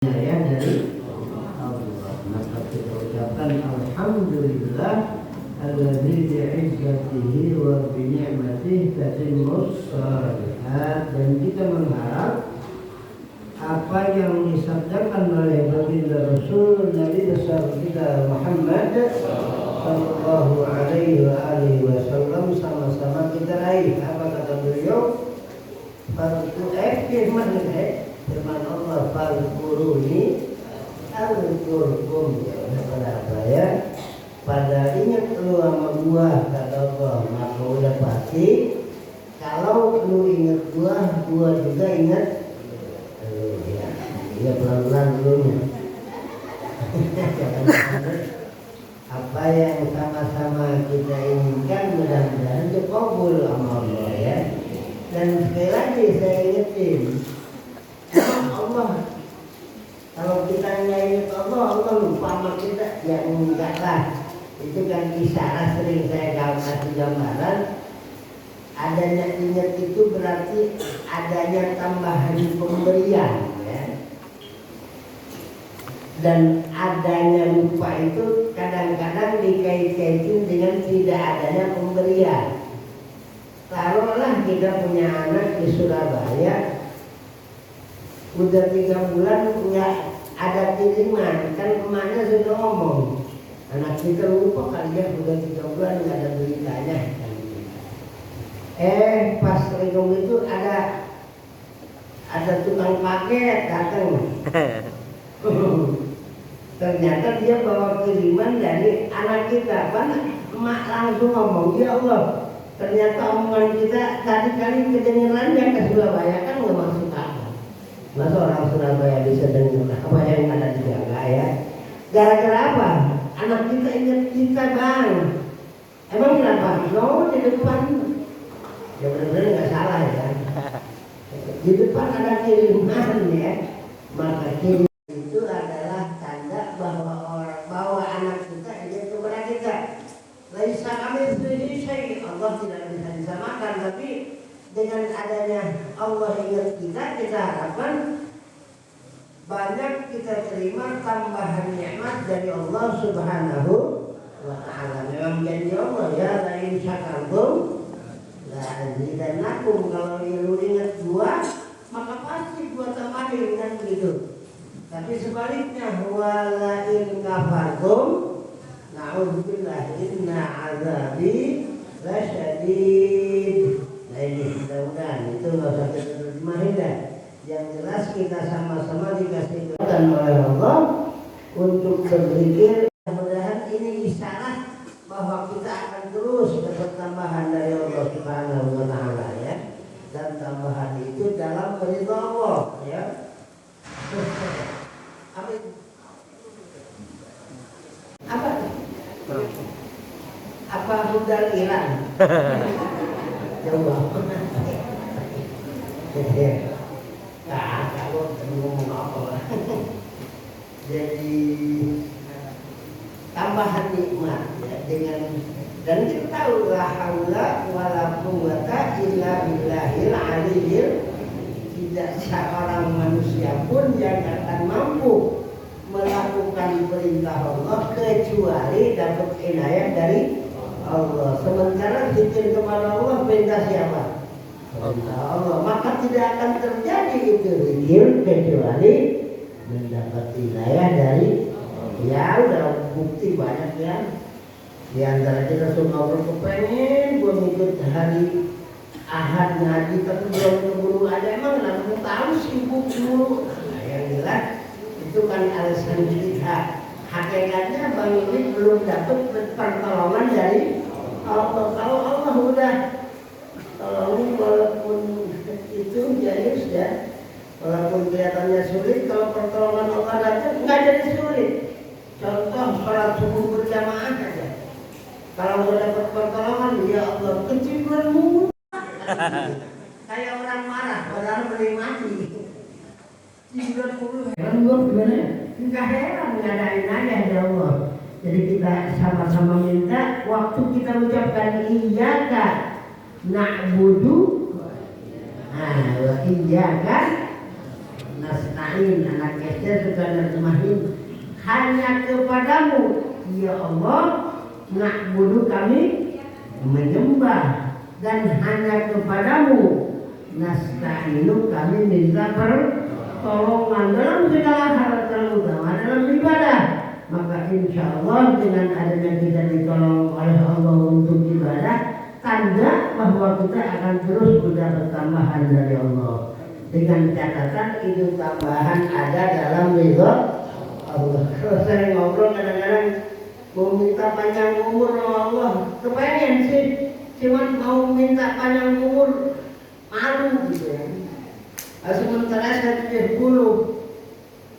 ya dari Allah. Maka kita ucapkan alhamdulillah alladzi bi'izzatihi wa bi ni'matihi tatimmus shalihat, dan kita mengharap apa yang disabdakan oleh baginda Rasul Nabi besar kita Muhammad sallallahu alaihi wasallam sama-sama kita raih. Apa kata beliau? Firman Allah, fadkuruni azkurkum, ya, pada ingat lu sama gua, kata Allah, maka udah pasti kalau lu ingat gua juga ingat ya pelan-pelan dulu. Apa yang sama-sama kita inginkan mudah-mudahan dikabul sama Allah, ya. Dan sekali lagi saya ingetin, Allah, kalau kita nggak ingat Allah lupa sama kita, ya enggak lah. Itu kan isyarat, sering saya kasih gambaran. Adanya ingat itu berarti adanya tambahan pemberian, ya. Dan adanya lupa itu kadang-kadang dikait-kaitin dengan tidak adanya pemberian. Taruhlah kita punya anak di Surabaya, udah 3 bulan nggak ada kiriman, kan emaknya sudah ngomong, anak kita lupa kali ya, udah 3 bulan nggak ada beritanya. Pas Legong itu ada tukang paket datang. Ternyata dia bawa kiriman dari anak kita, kan emak langsung ngomong, ya Allah, ternyata omongan kita tadi kali kedengerannya ke Surabaya, kan nggak masuk akal. Masa orang Surabaya bisa dengar apa yang ada di Jakarta, ya? Gara-gara apa? Anak kita ingat kita, bang. Emang kenapa? No, di depan. Ya benar-benar nggak salah, ya. Di depan ada kiriman, ya. Maka kiriman itu adalah tanda bahwa anak kita ingat kepada kita. Laisa kamitslihi syai'. Allah tidak bisa disamakan, tapi dengan adanya Allah ingat kita harapkan banyak kita terima tambahan nikmat dari Allah Subhanahu wa ta'ala. Memang janji Allah, ya, la in syakartum la azidannakum, kalau lu ingat gua maka pasti gua tambahin, kan begitu. Tapi sebaliknya, wala in kafartum na'udzubillah inna azabi lasyadid. Nah ini mudah-mudahan itu nggak usah kita terjemahin dah. Yang jelas kita sama-sama dikasih kekuatan oleh Allah untuk berpikir. Mudah-mudahan ini isyarat bahwa kita akan terus dapat tambahan dari Allah Subhanahu wa ta'ala, ya. Dan tambahan itu dalam ridha Allah, ya. Apa budal Iran? Coba. Kalau ngomong apa? Jadi tambahan nikmat, ya, dengan, dan kita tahu la haula wala quwwata illa billahil aliyyil. Tidak seorang manusia pun yang akan mampu melakukan perintah Allah kecuali dapat inayah dari Allah. Sementara zikir kepada Allah perintah siapa? Perintah Allah. Maka tidak akan terjadi itu zikir kecuali mendapat inayah dari, ya udah bukti banyak, ya. Di antara kita semua berkepengen gua ikut hari Ahad ngaji tapi belum keburu aja, emang langsung tahu sibuk dulu. Nah, yang jelas itu kan alasan kita. Hakikatnya Bang ini belum dapat pertolongan dari Allah. Kalau Allah udah tolongin, walaupun itu jayus, ya, walaupun kelihatannya sulit, kalau pertolongan Allah datang nggak jadi sulit. Contoh sholat subuh berjamaah aja, kalau nggak dapat pertolongan, ya Allah, keciduran mulu. Kayak orang marah padahal menikmati. Keciduran mulu. Heran gua gimana? Enggak heran, ngadain aja ya Allah. Jadi kita sama-sama minta, waktu kita ucapkan iyyaka na'budu wa iyyaka nasta'in, anak kecil suka nerjemahin hanya kepadamu ya Allah na'budu kami menyembah, dan hanya kepadamu nasta'inu kami minta pertolongan dalam segala hal, terutama dalam ibadah. Maka insya Allah dengan adanya kita ditolong oleh Allah untuk ibadah, tanda bahwa kita akan terus mendapat tambahan dari Allah. Dengan catatan itu tambahan ada dalam ridha Allah. Kalau saya ngobrol kadang-kadang mau minta panjang umur sama Allah, kepengen sih, cuman mau minta panjang umur malu gitu ya. Sementara saya 70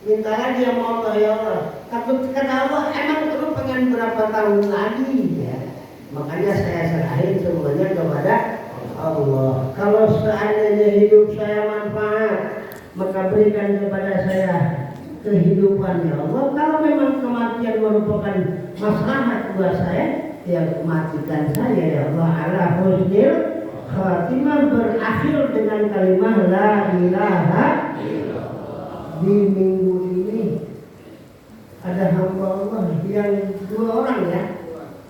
minta lagi sama Allah, ya Allah. Takut kata Allah, emang lu pengen berapa tahun lagi ya? Makanya saya serahin semuanya kepada Allah. Kalau seandainya hidup saya manfaat, maka berikan kepada saya kehidupan ya Allah. Kalau memang kematian merupakan maslahat buat saya, ya matikan saya ya Allah. Ala husnil khatimah, berakhir dengan kalimat la ilaha illallah. Di minggu ini ada hamba Allah yang 2 orang ya,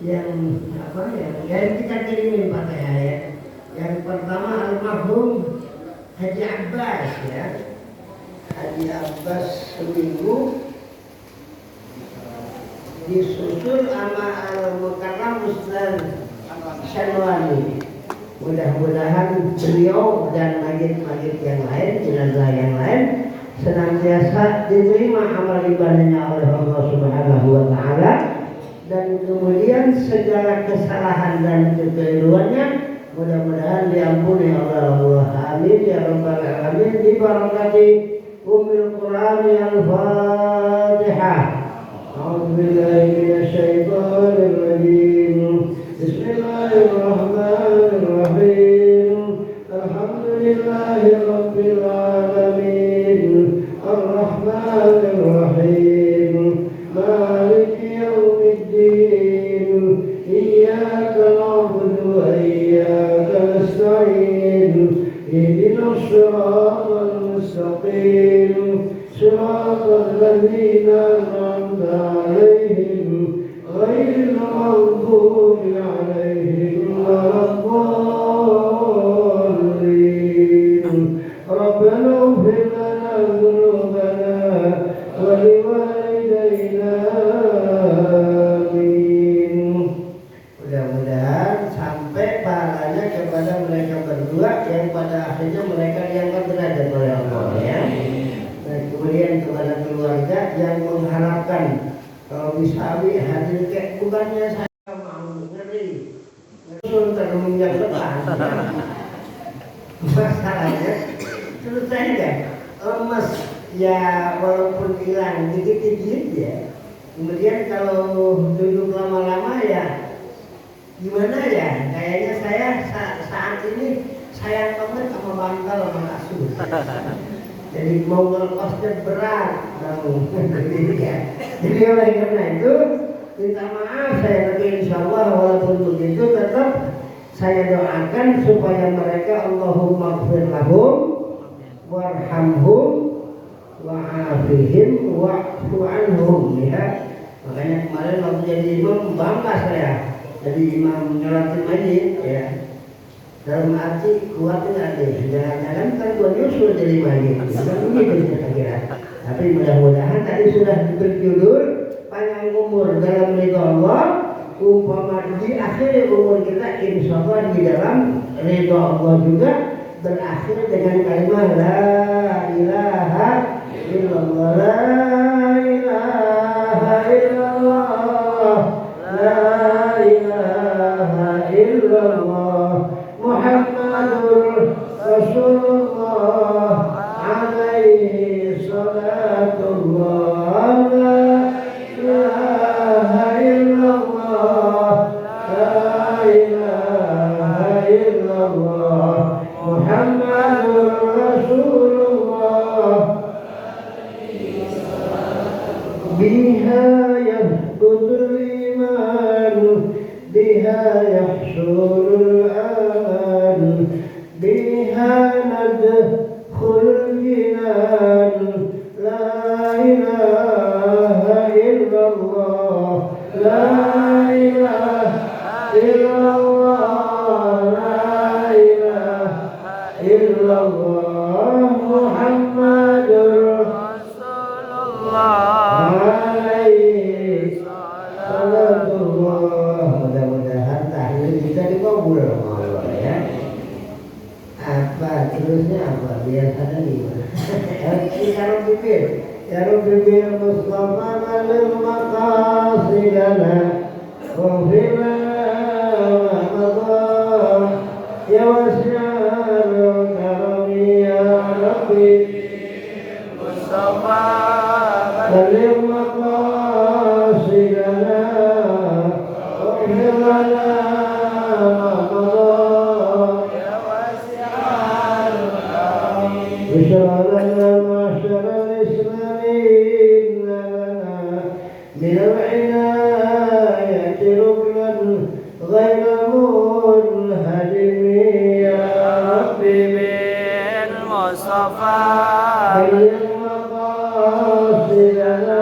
yang apa ya, yang kita kirimin pakai ayat. Yang pertama almarhum Haji Abbas ya, Haji Abbas seminggu disusul sama Al-Mukarram Ustaz Syanwani. Mudah-mudahan beliau dan majid-majid yang lain, jenazah yang lain senantiasa diterima amal ibadahnya oleh Allah Subhanahu wa taala, dan kemudian segala kesalahan dan kekeliruannya mudah-mudahan diampuni oleh Allah. Amin ya rabbal alamin. Bi barakati Ummul Quran al-Fatihah. A'udzu billahi minasy syaithanir rajim. Bismillahirrahmanirrahim. Alhamdulillahi rabbil alamin. Ar-Rahmanir Rahim. Maliki yaumiddin. Iyyaka na'budu wa iyyaka nasta'in. Ihdinas siratal mustaqim. Siratal ladzina an'amta 'alaihim ghairil maghdubi 'alaihim waladdallin. Rabbana ighfir lana dhunubana wa liwalidayna. Amin. Mudah-mudahan sampai pahalanya kepada mereka berdua, yang pada akhirnya mereka diangkat derajat oleh Allah ya. Dan kemudian kepada keluarga yang mengharapkan kalau bisa Abi hadir kayak bukannya saya mau ngeri usul terminjak depan. Masalahnya selesai kan lemes ya, walaupun hilang dikit-dikit ya. Kemudian kalau duduk lama-lama ya gimana ya, kayaknya saya saat ini sayang banget sama bantal sama kasur. Jadi mau ngelepasnya berat, jadi oleh karena itu minta maaf saya, tapi insya Allah walaupun begitu tetap saya doakan supaya mereka Allahumma ighfir lahum warhamhum wa'afihim wa'fu anhum ya. Makanya kemarin waktu jadi imam bangga saya, jadi imam nyolatin majid ya. Dalam arti kuat nggak deh, jangan-jangan kan gue nyusul jadi majid, bukan begitu kira-kira. Tapi mudah-mudahan tadi sudah berjudul panjang umur dalam ridha Allah, umpama di akhir umur kita insya Allah di dalam ridha Allah juga, berakhir dengan kalimat la ilaha illallah, la ilaha illallah, la ilaha illallah, Muhammadur Rasulullah alaihi salatullah. La ilaha illallah, la ilaha illallah, Muhammadur Rasulullah. Biha yahbutul iman, biha yahsulul aman, biha nadkhulul jinan, la ilaha illallah, la ilaha illallah, Muhammadur Rasulullah, alaihi salatullah. Mudah-mudahan tahlil kita dikabul sama Allah ya. Apa terusnya apa biasanya gimana? Kita berpikir ya Rabbi bil Mustafa lil maqasidana wa fina Ramadan ya wasi'al karami ya Rabbi Mustafa lil maqasidana wa fina بشرنا معشر الإسلامين لنا من العناية ركنا غير منهدم يا ربي بالمصطفى بلغ مقاصدنا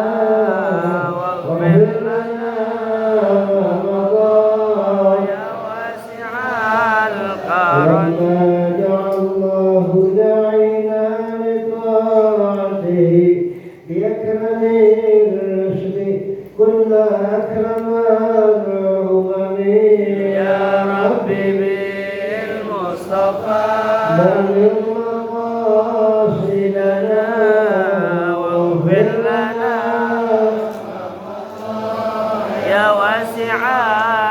واغفر لنا ما مضى يا واسع الكرم الله داعينا لطاعته بأكرم الرسل كل أكرم الأمم يا ربي بالمصطفى بلغ مقاصدنا واغفر لنا يا واسع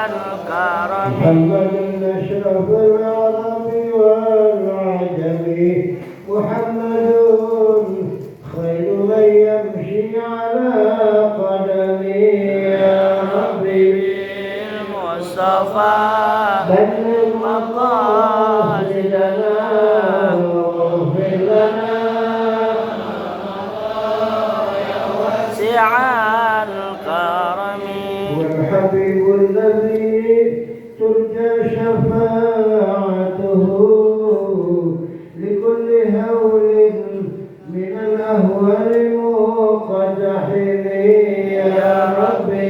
الكرم محمد أشرف العرب والعجم محمد خير من يمشي على قدمه يا ربي بالمصطفى بلغ مقاصدنا واغفر لنا يا واسع الكرم والحبيب الذي ترجى شفاعته لكل هول من الأهوال مقتحم يا ربي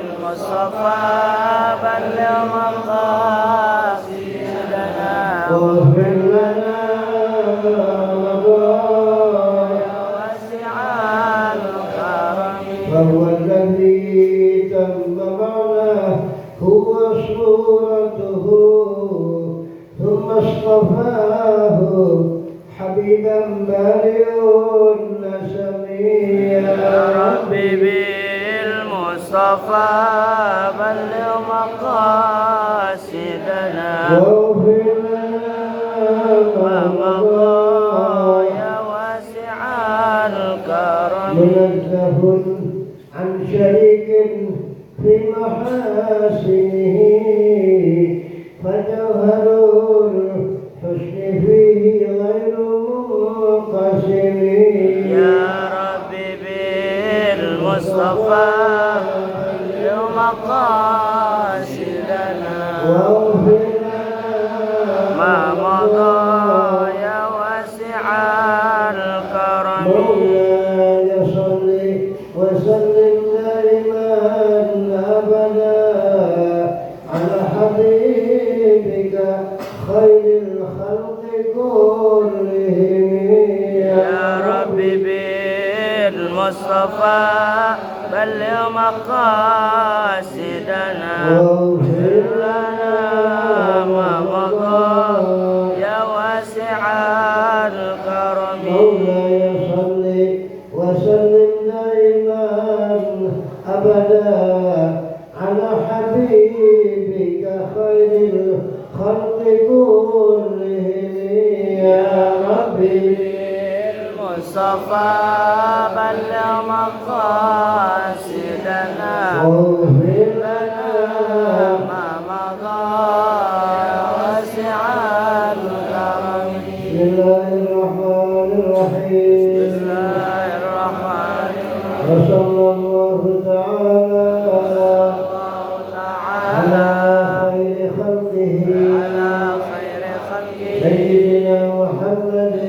بالمصطفى بلغ مقاصدنا واغفر لنا يا واسع الكرم فهو الذي تم معناه هو صورته ثم اصطفاه حبيبا بارئ النسم يا ربي بالمصطفى بلغ مقاصدنا واغفر لنا ما مضى يا واسع الكرم منزه عن شريك في محاسنه فجوهر الحسن فيه غير منقسم يا ربي بالمصطفى يوم مقاصدنا واغفر لنا ما مضى يا واسع الكرم مولاي صل وسلم دائما ابدا على حبيبك خير الخلق كلهم يا ربي بالمصطفى بلغ مقاصدنا واغفر لنا ما مضى يا واسع الكرم مولاي صل وسلم دائما ابدا على حبيبك خير الخلق كلهم يا ربي بالمصطفى بلغ مقاصدنا واغفر لنا ما مضى يا واسع الكرم بسم الله الرحمن الرحيم بسم الله الرحمن الرحيم وصلى الله تعالى على خير خلقه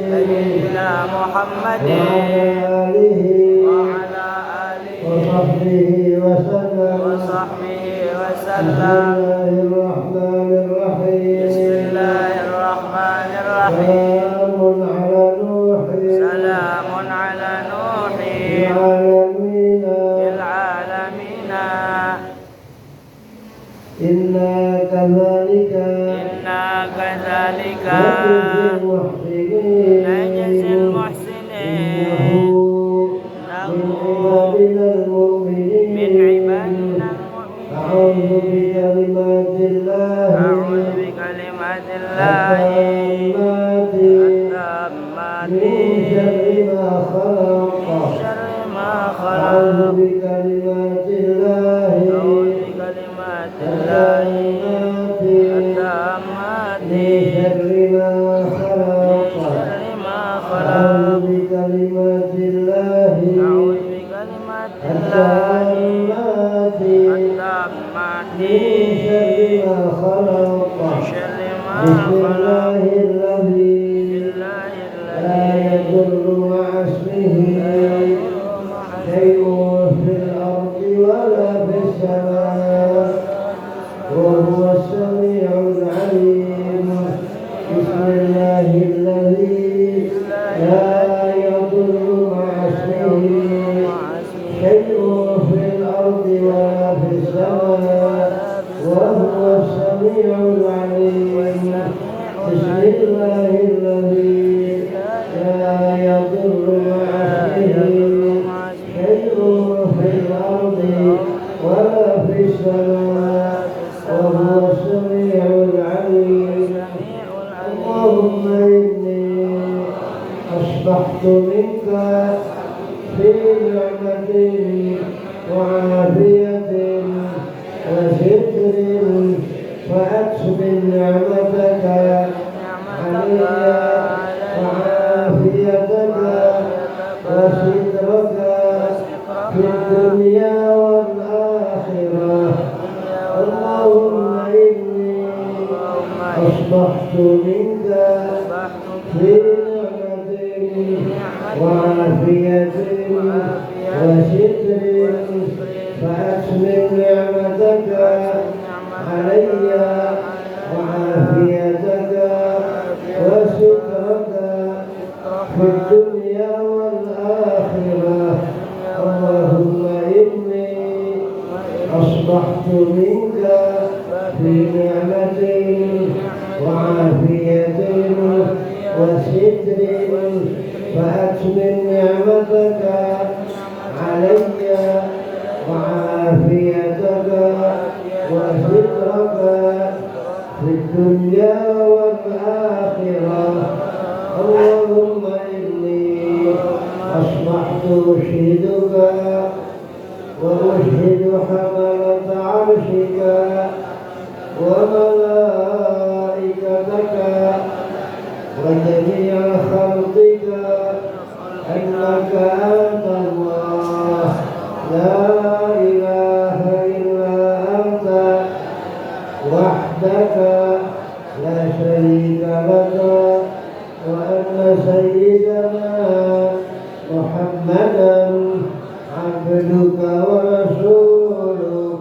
سيدنا محمد وعلى آله وصحبه وسلم وصحبه وسلم. بسم الله الرحمن الرحيم. سلام على نوح في العالمين. إنا كذلك نجزي المحسنين. من عبادنا أعوذ المؤمنين. بكلمات الله التامات من شر ما خلق. أعوذ بكلمات الله التامات من شر ما خلق. أعوذ بكلمات الله التامات من شر ما خلق. بسم الله الذي لا يضر مع اسمه شيء في الأرض ولا في السماء وهو السميع العليم. بسم الله الذي لا يضر مع اسمه شيء في الأرض ولا في السماء وهو السميع العليم. بسم الله الذي لا يضر مع اسمه شيء في الأرض ولا في السماء وهو السميع العليم. اللهم إني أصبحت منك في نعمة وعافية وستر فأكسب نعمتك علي وعافيتك وسترك في الدنيا والآخرة. اللهم إني أصبحت منك في نعمة وعافية وستر فأكمل نعمتك علي وعافيتك وسترك في الدنيا والآخرة. اللهم إني أصبحت منك في نعمة وعافية وستر فأكمل نعمتك علي وعافيتك وسترك في الدنيا والآخرة. اللهم إني أصبحت أشهدك وأشهد حملة عرشك وملائكتك وجميع خلقك أنك أنت الله لا إله إلا أنت وحدك لا شريك لك وأن سيدنا محمدا عبدك ورسولك.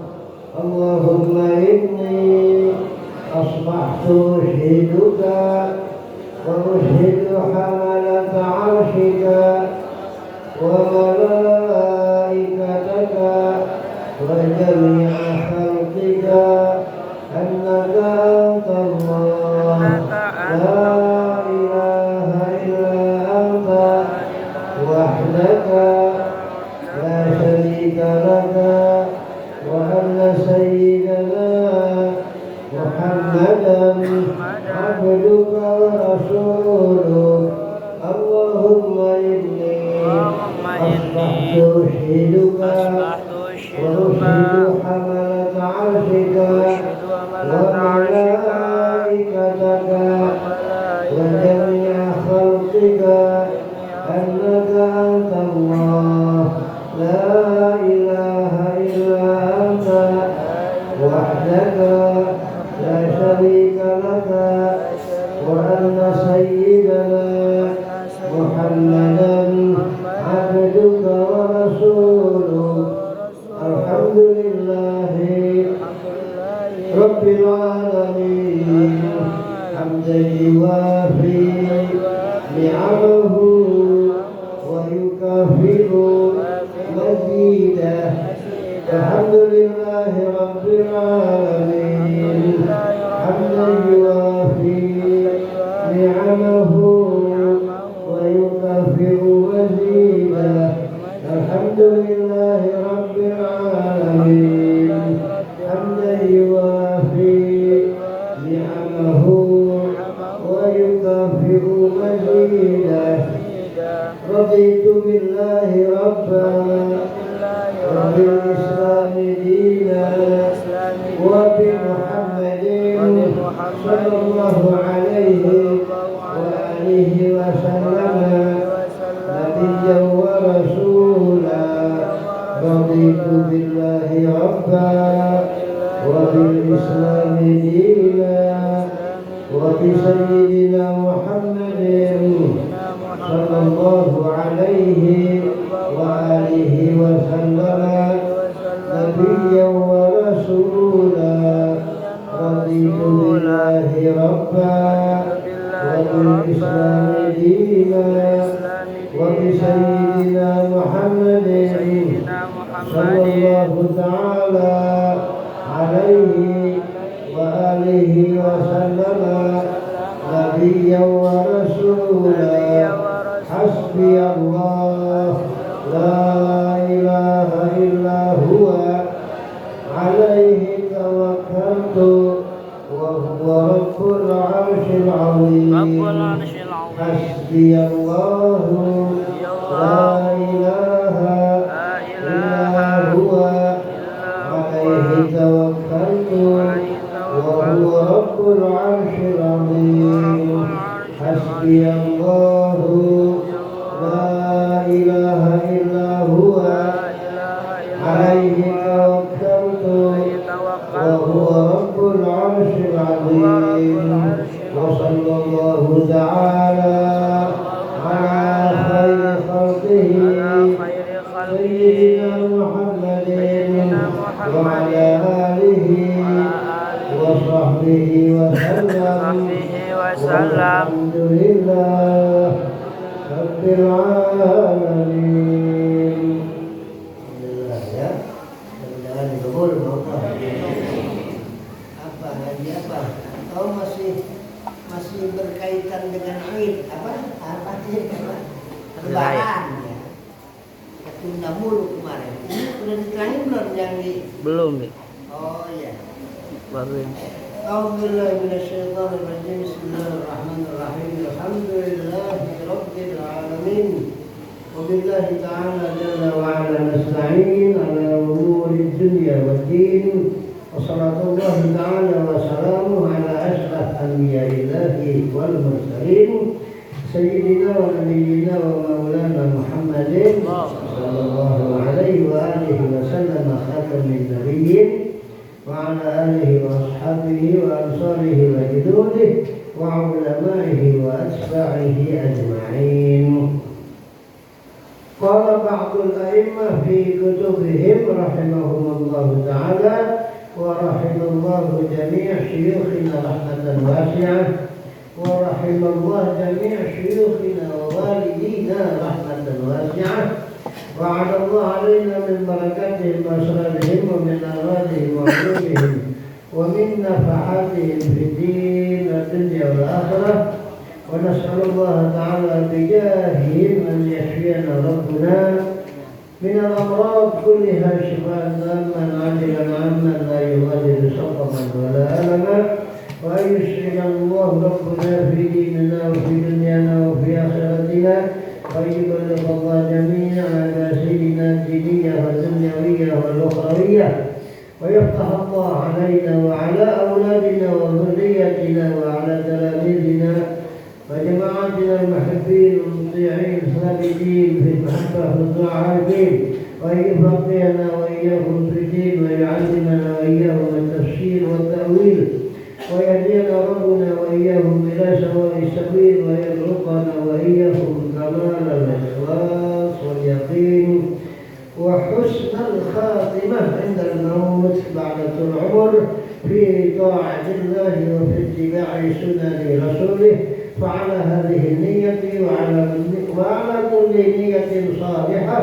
اللهم إني أصبحت أشهدك وأشهد حملة عرشك وملائكتك وجميع خلقك أنك أنت الله لا إله إلا أنت وحدك لا شريك لك وأن سيدنا محمدا عبدك ورسولك. اللهم إني أصبحت أشهدك وأشهد حملة عرشك وملائكتك وجميع خلقك أنك أنت الله لا إله إلا أنت وحدك لا شريك لك وأن سيدنا محمدا عبدك ورسولك. الحمد لله rabbil alamin hamdan yuwafi ni'amahu wa yukafiru mazidah. Alhamdulillahi rabbil alamin hamdan yuwafi ni'amahu wa yukafiru mazidah. Alhamdulillahi rabbil alamin hamdan yuwafi ni'amahu wa yukafiru mazidah. Raditu billahi rabban wa bil islami dinan wa bi Muhammadin sallallahu alaihi wa alihi wa sallam nabiyyan wa rasula. Raditu billahi rabban wa bil islami dinan wa bi sayyidina Muhammadin sallallahu alaihi wa alihi wa sallam nabiyyan wa rasula. Raditu billahi rabban wa bil islami dinan wa bi sayyidina Muhammadin sallallahu ta'ala alaihi wa alihi wa sallam nabiyyan wa rasula. Hasbi Allah la ilaha illa huwa alaihi tawakkaltu wa huwa rabbul arshil azim. Hasbi Allah la ilaha illa huwa alaihi tawakkaltu wa huwa rabbul arshil azim. Hasbi Allah la ilaha illa huwa alaihi tawakkaltu wa huwa rabbul arshil azim. Wa sallallahu ta'ala ala khayri khalqihi sayyidina Muhammadin wa ala alihi wa sahbihi wa sallam. Alhamdulillah rabbil alamin. Alhamdulillah ya. Mudah-mudahan dikabul maupun apa lagi apa? Atau masih berkaitan dengan Id apa sih? Lebaran ya. Ketunda mulu kemarin. Ini udah diterangin belum yang di? Belum nih. Oh iya. Baru yang A'udzubillahi minasyaitonir rajim. Bismillahirrahmanirrahim. Alhamdulillahi rabbil alamin. Wabillahi ta'ala jalla wa ala nasta'in ala umuri dunya waddin. Wassallallahu ta'ala wa salamuhu ala ashraf anbiya'illahi wal mursalin sayyidina wa nabiyyina wa maulana Muhammadin sallallahu alaihi wa alihi wa sallam khatamin nabiyyin وعلى آله وأصحابه وأنصاره وجنوده وعلمائه وأتباعه أجمعين. قال بعض الأئمة في كتبهم رحمهم الله تعالى ورحم الله جميع شيوخنا رحمة واسعة ورحم الله جميع شيوخنا ووالدينا رحمة واسعة وعد الله علينا من بركاتهم وأسرارهم ومن أغراضهم وعلومهم ومن نفحاتهم في الدين والدنيا والآخرة. ونسأل الله تعالى بجاههم أن يشفينا ربنا من الأمراض كلها شفاء تاما عاجلا عاما لا يغادر سقما ولا ألما. وأن يسعدنا الله ربنا في ديننا وفي دنيانا وفي آخرتنا. وأن يبلغ الله جميع مقاصدنا الدينية والدنيوية والأخروية. ويفتح الله علينا وعلى أولادنا وذريتنا وعلى تلاميذنا وجماعتنا المحبين المطيعين الثابتين في المحبة والعارفين. وأن يفقهنا وإياهم في الدين ويعلمنا وإياهم التفسير والتأويل. ويهدينا ربنا وإياهم إلى سواء السبيل. ويرزقنا وإياهم كمال الإخلاص واليقين وحسن الخاتمة عند الموت بعد طول العمر في طاعة الله وفي اتباع سنن رسوله. فعلى هذه النية وعلى كل نية صالحة.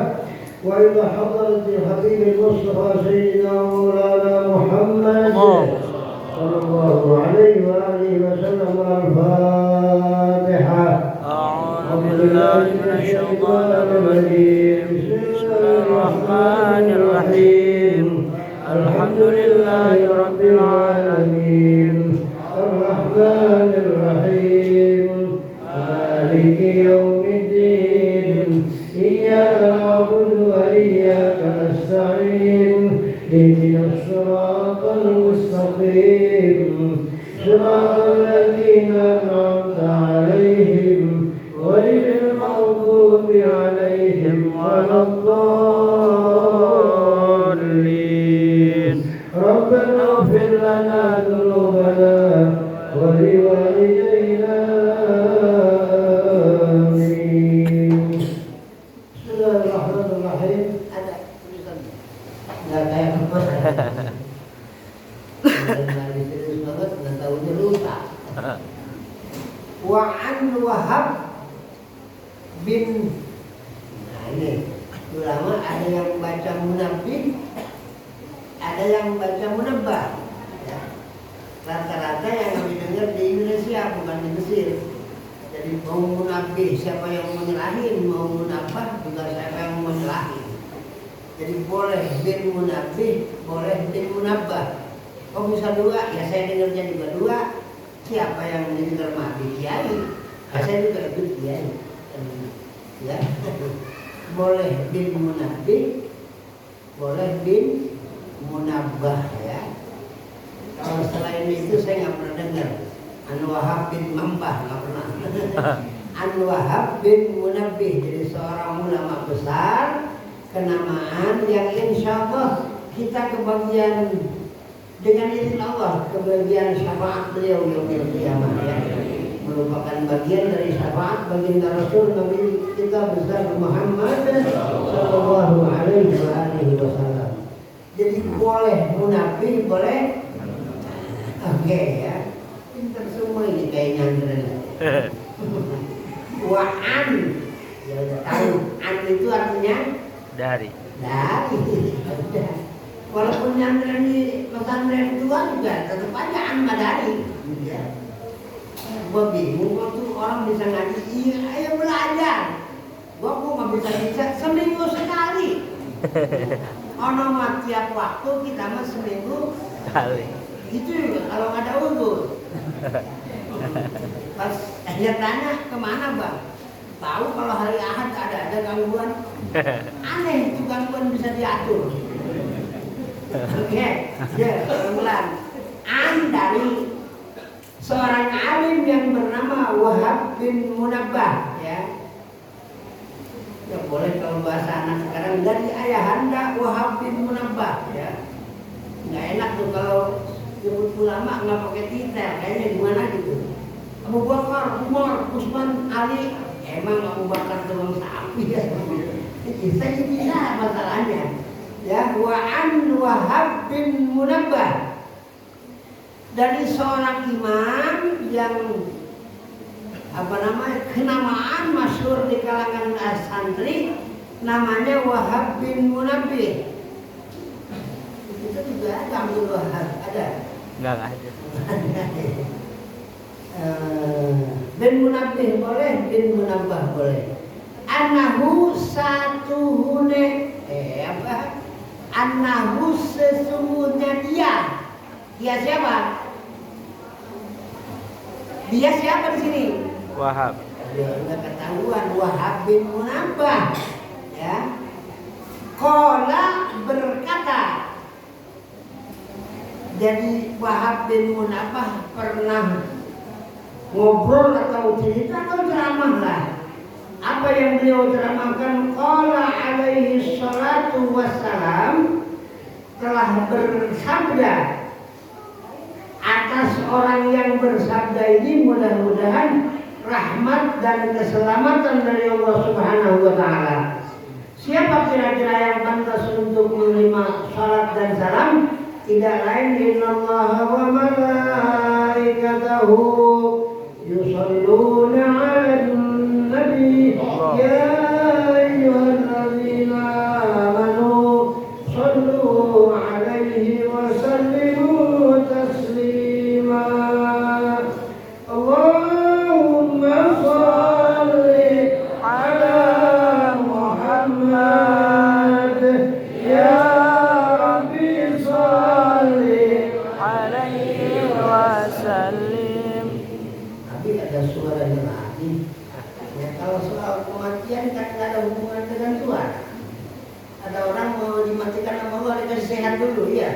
وإلى حضرة الحبيب المصطفى سيدنا مولانا محمد صلى الله عليه وآله وسلم. الفاتحة. أعوذ بالله من الشيطان الرجيم. بسم الله الرحمن الرحيم. الحمد لله رب العالمين الرحمن الرحيم مالك يوم الدين إياك نعبد وإياك نستعين اهدنا الصراط المستقيم صراط الذين أنعمت عليهم غير المغضوب عليهم ولا الضالين. ربنا اغفر لنا ذنوبنا ولوالدينا آمين. بسم الله الرحمن الرحيم. Ada tulisan nggak kayak kemarin. Kemarin serius banget, nggak tahunya lupa. Wa an Wahab bin, nah ini ulama ada yang baca munabih, ada yang baca munabbah. Ya. Rata-rata yang kami dengar di Indonesia, bukan di Mesir. Jadi mau munabih siapa yang menyerahin, mau munabbah juga siapa yang menyerahin. Jadi boleh bin munabih, boleh bin munabbah. Kok bisa dua? Ya saya dengarnya juga dua. Siapa yang mendengar mati kiai? Saya juga ikut kiai. Ya. Boleh bin munabih, boleh bin munabbah ya. Kalau selain itu saya nggak pernah dengar. An Wahab bin Mambah nggak pernah. An Wahab bin Munabbih, jadi seorang ulama besar, kenamaan yang insya Allah kita kebagian dengan izin Allah, kebagian syafaat beliau yaumil qiyamah ya. Merupakan bagian dari syafaat baginda Rasul Nabi kita besar Muhammad sallallahu alaihi wasallam. Jadi boleh munabih, boleh oke ya. Pintar semua ini kayaknya Wa'an ya udah tahu. An itu artinya dari. Walaupun nyandran di pesantren tua juga tetap aja an madari. Ya. Gua bingung waktu orang bisa ngaji, iya ayo belajar. Gua nggak bisa seminggu sekali. Ono mah tiap waktu kita mah seminggu Kali. itu juga kalau nggak ada uzur. Pas dia tanya kemana bang? Tahu kalau hari Ahad ada gangguan. Aneh itu gangguan bisa diatur. Oke, ya pelan. An dari seorang alim yang bernama Wahab bin Munabbah ya. Ya boleh kalau bahasa anak sekarang dari ayahanda Wahab bin Munabbah ya. Nggak enak tuh kalau nyebut ulama nggak pakai titel, kayaknya gimana gitu. Abu Bakar, Umar, Utsman, Ali, emang Abu Bakar tukang sapi ya. Saya bisa masalahnya. Ya, Wa'an Wahab bin Munabbah, dari seorang imam yang kenamaan masyhur di kalangan santri, namanya Wahab bin Munabbih. Itu juga ada Abdul Wahab, ada? Enggak ada. Bin Munabbih boleh, bin Munabbah boleh. Anahu satuhune Anahu sesungguhnya dia siapa? Dia siapa di sini? Wahab. Ya udah ketahuan, Wahab bin Munabbah ya. Qala berkata, jadi Wahab bin Munabbah pernah ngobrol atau cerita atau ceramah lah. Apa yang beliau ceramahkan? Qala alaihi salatu wassalam, telah bersabda atas orang yang bersabda ini, mudah-mudahan rahmat dan keselamatan dari Allah Subhanahu wa taala. Siapa kira-kira yang pantas untuk menerima salat dan salam? Tidak lain innallaha wa malaikatahu yusholluna 'alan nabi ya ayyuhalladzina amanu shallu 'alaihi wa sallimu taslima. Allahumma shalli 'ala Muhammad ya Rabbi shalli 'alaihi wa sallim. Tapi ada suaranya lagi. Ya, kalau soal kematian kan tidak ada hubungan dengan Tuhan. Ada orang mau dimatikan sama Allah dikasih sehat dulu ya.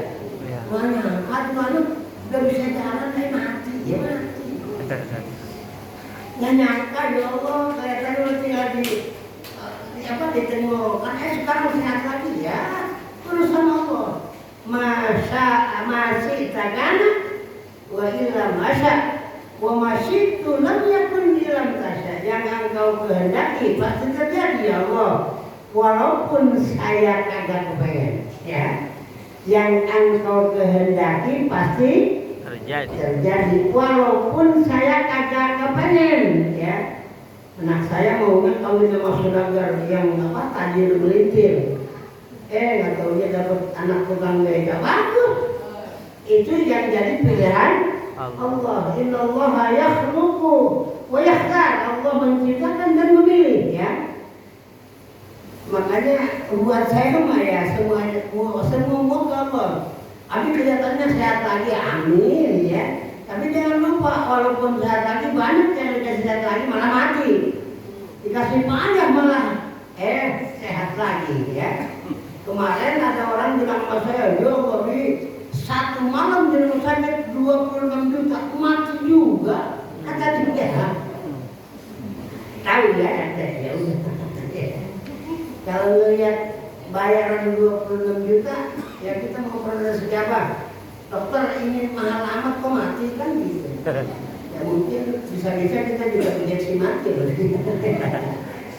Mana? Aduh, udah bisa jalan saya mati, ya mati. Nggak nyangka ya Allah, kelihatannya lu tinggal diterima. Kan sekarang sehat lagi ya. Urusan Allah. Masih tagana wa illa masya wa masyitu lam yakun ilam tasya. Yang engkau kehendaki pasti terjadi ya Allah. Walaupun saya kagak kepengen ya. Yang engkau kehendaki pasti terjadi walaupun saya kagak kepengen ya. Anak saya maunya kawin sama saudagar yang tajir melintir. Nggak taunya dapat anak tukang beca bagus. Itu yang jadi pilihan Allah. Innallaha yakhluqu wa yakhtar. Allah menciptakan dan memilih ya. Makanya buat saya mah ya semua moga Allah. Tapi kelihatannya sehat lagi, amin ya. Tapi jangan lupa walaupun sehat lagi banyak yang dikasih sehat lagi malah mati. Dikasih banyak malah sehat lagi ya. Kemarin ada orang bilang sama saya, ya Allah, satu malam di rumah sakit 26 juta mati juga. Kata dia, tahu ya ada ya udah. Kalau lihat bayaran 26 juta, ya kita mau rezeki apa? Dokter ini mahal amat kok mati kan gitu. Ya mungkin bisa-bisa kita juga injeksi mati.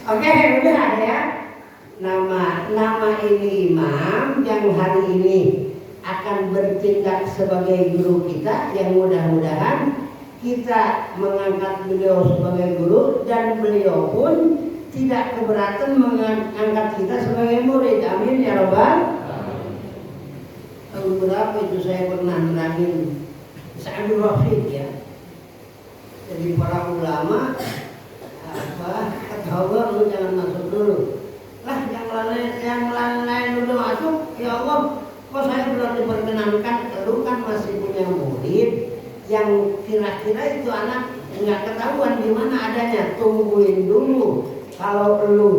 Oke, udah ya. Nama ini imam yang hari ini akan bertindak sebagai guru kita, yang mudah-mudahan kita mengangkat beliau sebagai guru dan beliau pun tidak keberatan mengangkat kita sebagai murid. Amin ya Rabbal. Tahun berapa itu saya pernah nerangin Sa'adul Rafiq ya. Jadi para ulama kata Allah, lu jangan masuk dulu. Lah yang lain udah masuk, ya Allah, kok saya belum diperkenankan? Lu kan masih punya murid yang kira-kira itu anak nggak ketahuan di mana adanya. Tungguin dulu. Kalau lu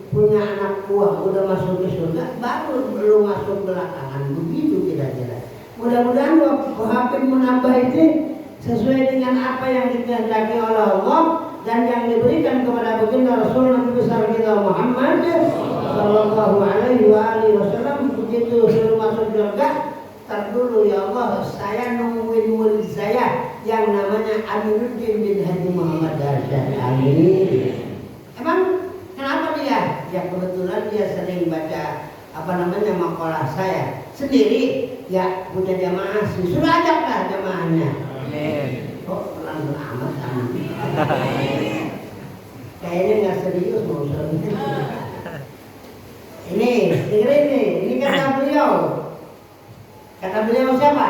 punya anak buah udah masuk ke surga, baru lu masuk belakangan. Begitu kira-kira. Mudah-mudahan Wahab menambah ini sesuai dengan apa yang dikehendaki oleh Allah dan yang diberikan kepada baginda Rasul Nabi besar kita Muhammad sallallahu alaihi wasallam. Begitu suruh masuk surga, tar dulu ya Allah, saya nungguin murid saya yang namanya Aminuddin bin Haji Muhammad Darsyad. Amin. Emang kenapa dia? Ya kebetulan dia sering baca makalah saya sendiri. Ya punya jamaah sih, sudah ajaklah jamaahnya. Amin. Oh pelan amat amin. Kayaknya nggak serius mau Ini dengerin nih, ini kata beliau. Kata beliau siapa?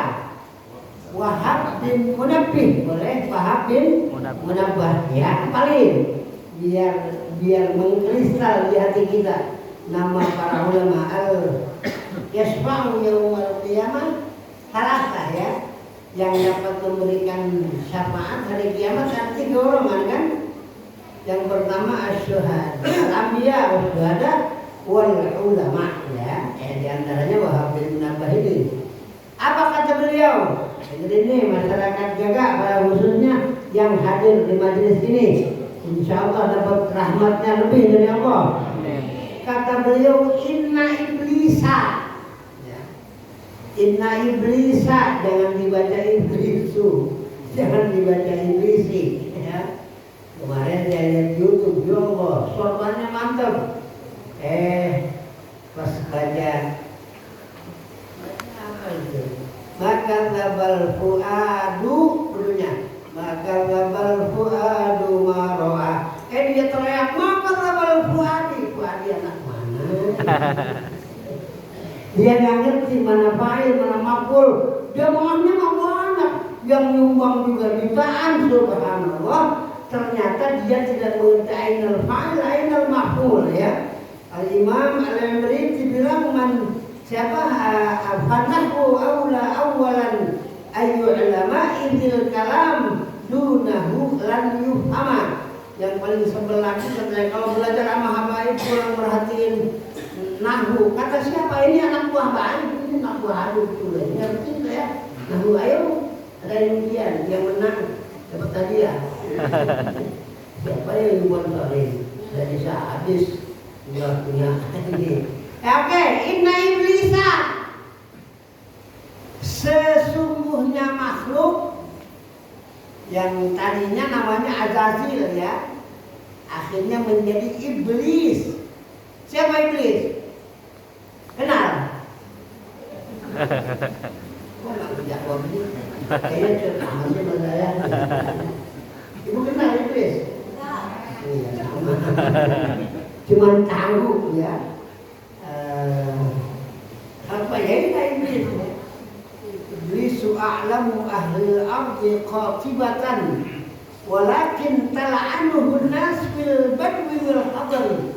Wahab bin Munabbih, boleh Wahab bin Munabbih ya, paling biar mengkristal di hati kita. Nama para ulama yasfa'u yaumal qiyamah halasa ya, yang dapat memberikan syafaat hari kiamat. Ada 3 golongan kan. Yang pertama asyhad, al-anbiya wasyuhada wal ulama ya. Di antaranya Wahab bin Munabbih ini. Apa kata beliau? Ini masyarakat Jaga pada khususnya yang hadir di majelis ini, insya Allah dapat rahmatnya lebih dari Allah. Kata beliau, inna iblisa ya. Inna iblisa, jangan dibaca iblisu, jangan dibaca iblisi ya. Kemarin saya lihat YouTube, ya Allah, sorbannya mantap Pas baca apa itu? Maka labal fuadu dulunya. Maka labal fuadu maroa. Dia teriak maka labal fuadi. Fuadi anak mana? Dia nggak ngerti mana fa'il mana maf'ul. Dia maunya banyak. Yang nyumbang juga jutaan, subhanallah. Ternyata dia tidak mengerti ainal fa'il, ainal maf'ul ya. Al-Imam Al-Imri dibilang siapa fanahu awalan ayyu'lama idil kalam dunahu lan yufhama. Yang paling sebel lagi sebenarnya kalau belajar sama habaib kurang merhatiin nahu. Kata siapa ini anak buah baik, ini anak buah aduk tulen. Ngerti ya? Nahu ayo ada yang ujian, yang menang dapat hadiah. Siapa yang buat kali? Dari habis nggak punya ini. Oke, inna iblisa sesungguhnya makhluk yang tadinya namanya Azazil ya, akhirnya menjadi iblis. Siapa iblis? Kenal? Kok nggak jawab ini? Kayaknya sama sih sama saya. Ibu kenal iblis? Iya, sama. Cuman tahu ya. Apa ya ini iblis? Iblisu a'lamu ahli al-ardi qatibatan walakin tala'anuhu nas fil badwi wal hadar.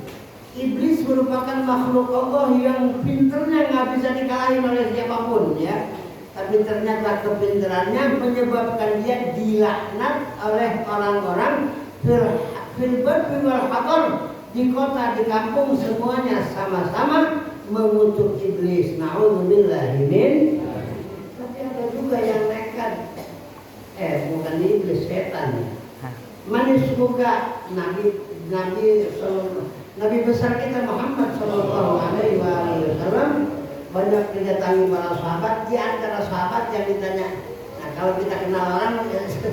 Iblis merupakan makhluk Allah yang pinternya nggak bisa dikalahin oleh siapapun ya. Tapi ternyata kepinterannya menyebabkan dia dilaknat oleh orang-orang fil badwi wal hadar. Di kota, di kampung semuanya sama-sama mengutuk iblis. Na'udzubillah min. Tapi ada juga yang nekat. Bukan iblis, setan. Manis muka Nabi besar kita Muhammad Sallallahu Alaihi Wasallam banyak didatangi para sahabat. Di antara sahabat yang ditanya, nah kalau kita kenal orang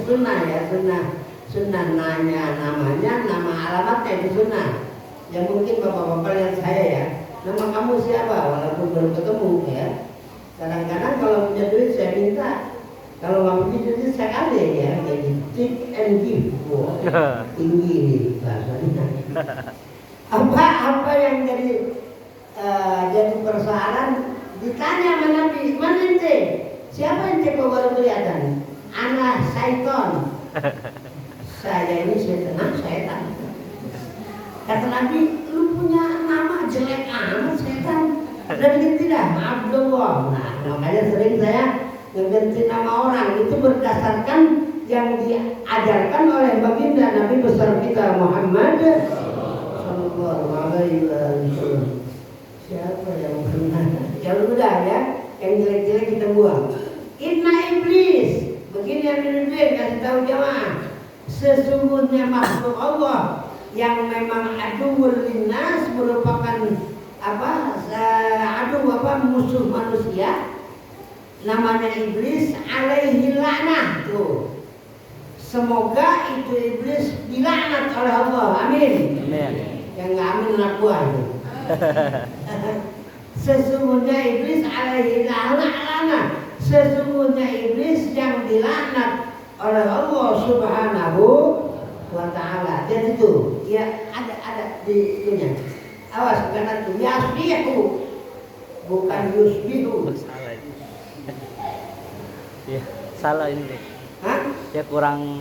sunnah ya, sunnah nanya namanya, nama alamatnya itu sunnah. Ya mungkin bapak-bapak yang saya ya, nama kamu siapa? Walaupun baru ketemu ya. Kadang-kadang kalau punya duit saya minta, kalau nggak punya duit saya kasih ya. Jadi tip and give, wow, tinggi nih bahasanya. Apa yang jadi persoalan? Ditanya sama Nabi, mana ente? Siapa ente kok baru kelihatan? Anak Syaiton. Saya ini setan. Kata Nabi, lu punya nama jelek amat setan. Dan gitu dah, Abdullah. Nah, makanya sering saya ngeganti nama orang itu berdasarkan yang diajarkan oleh baginda Nabi besar kita Muhammad Sallallahu Alaihi Wasallam. Siapa yang pernah? Kalau udah ya, yang jelek-jelek kita buang. Inna iblis, begini yang iblis kasih tahu jamaah. Sesungguhnya makhluk Allah yang memang aduwwul linnas merupakan musuh manusia, namanya iblis, alaihi la'nah tuh. Semoga itu iblis dilaknat oleh Allah. Amin. Amin. Yang nggak amin anak buah itu. Sesungguhnya iblis alaihi la'nah. Sesungguhnya iblis yang dilaknat oleh Allah Subhanahu wa ta'ala. Jadi itu ya ada di itunya. Awas karena itu yasbihu bukan yusbihu. Salah ini. Ya, salah ini. Hah? Ya kurang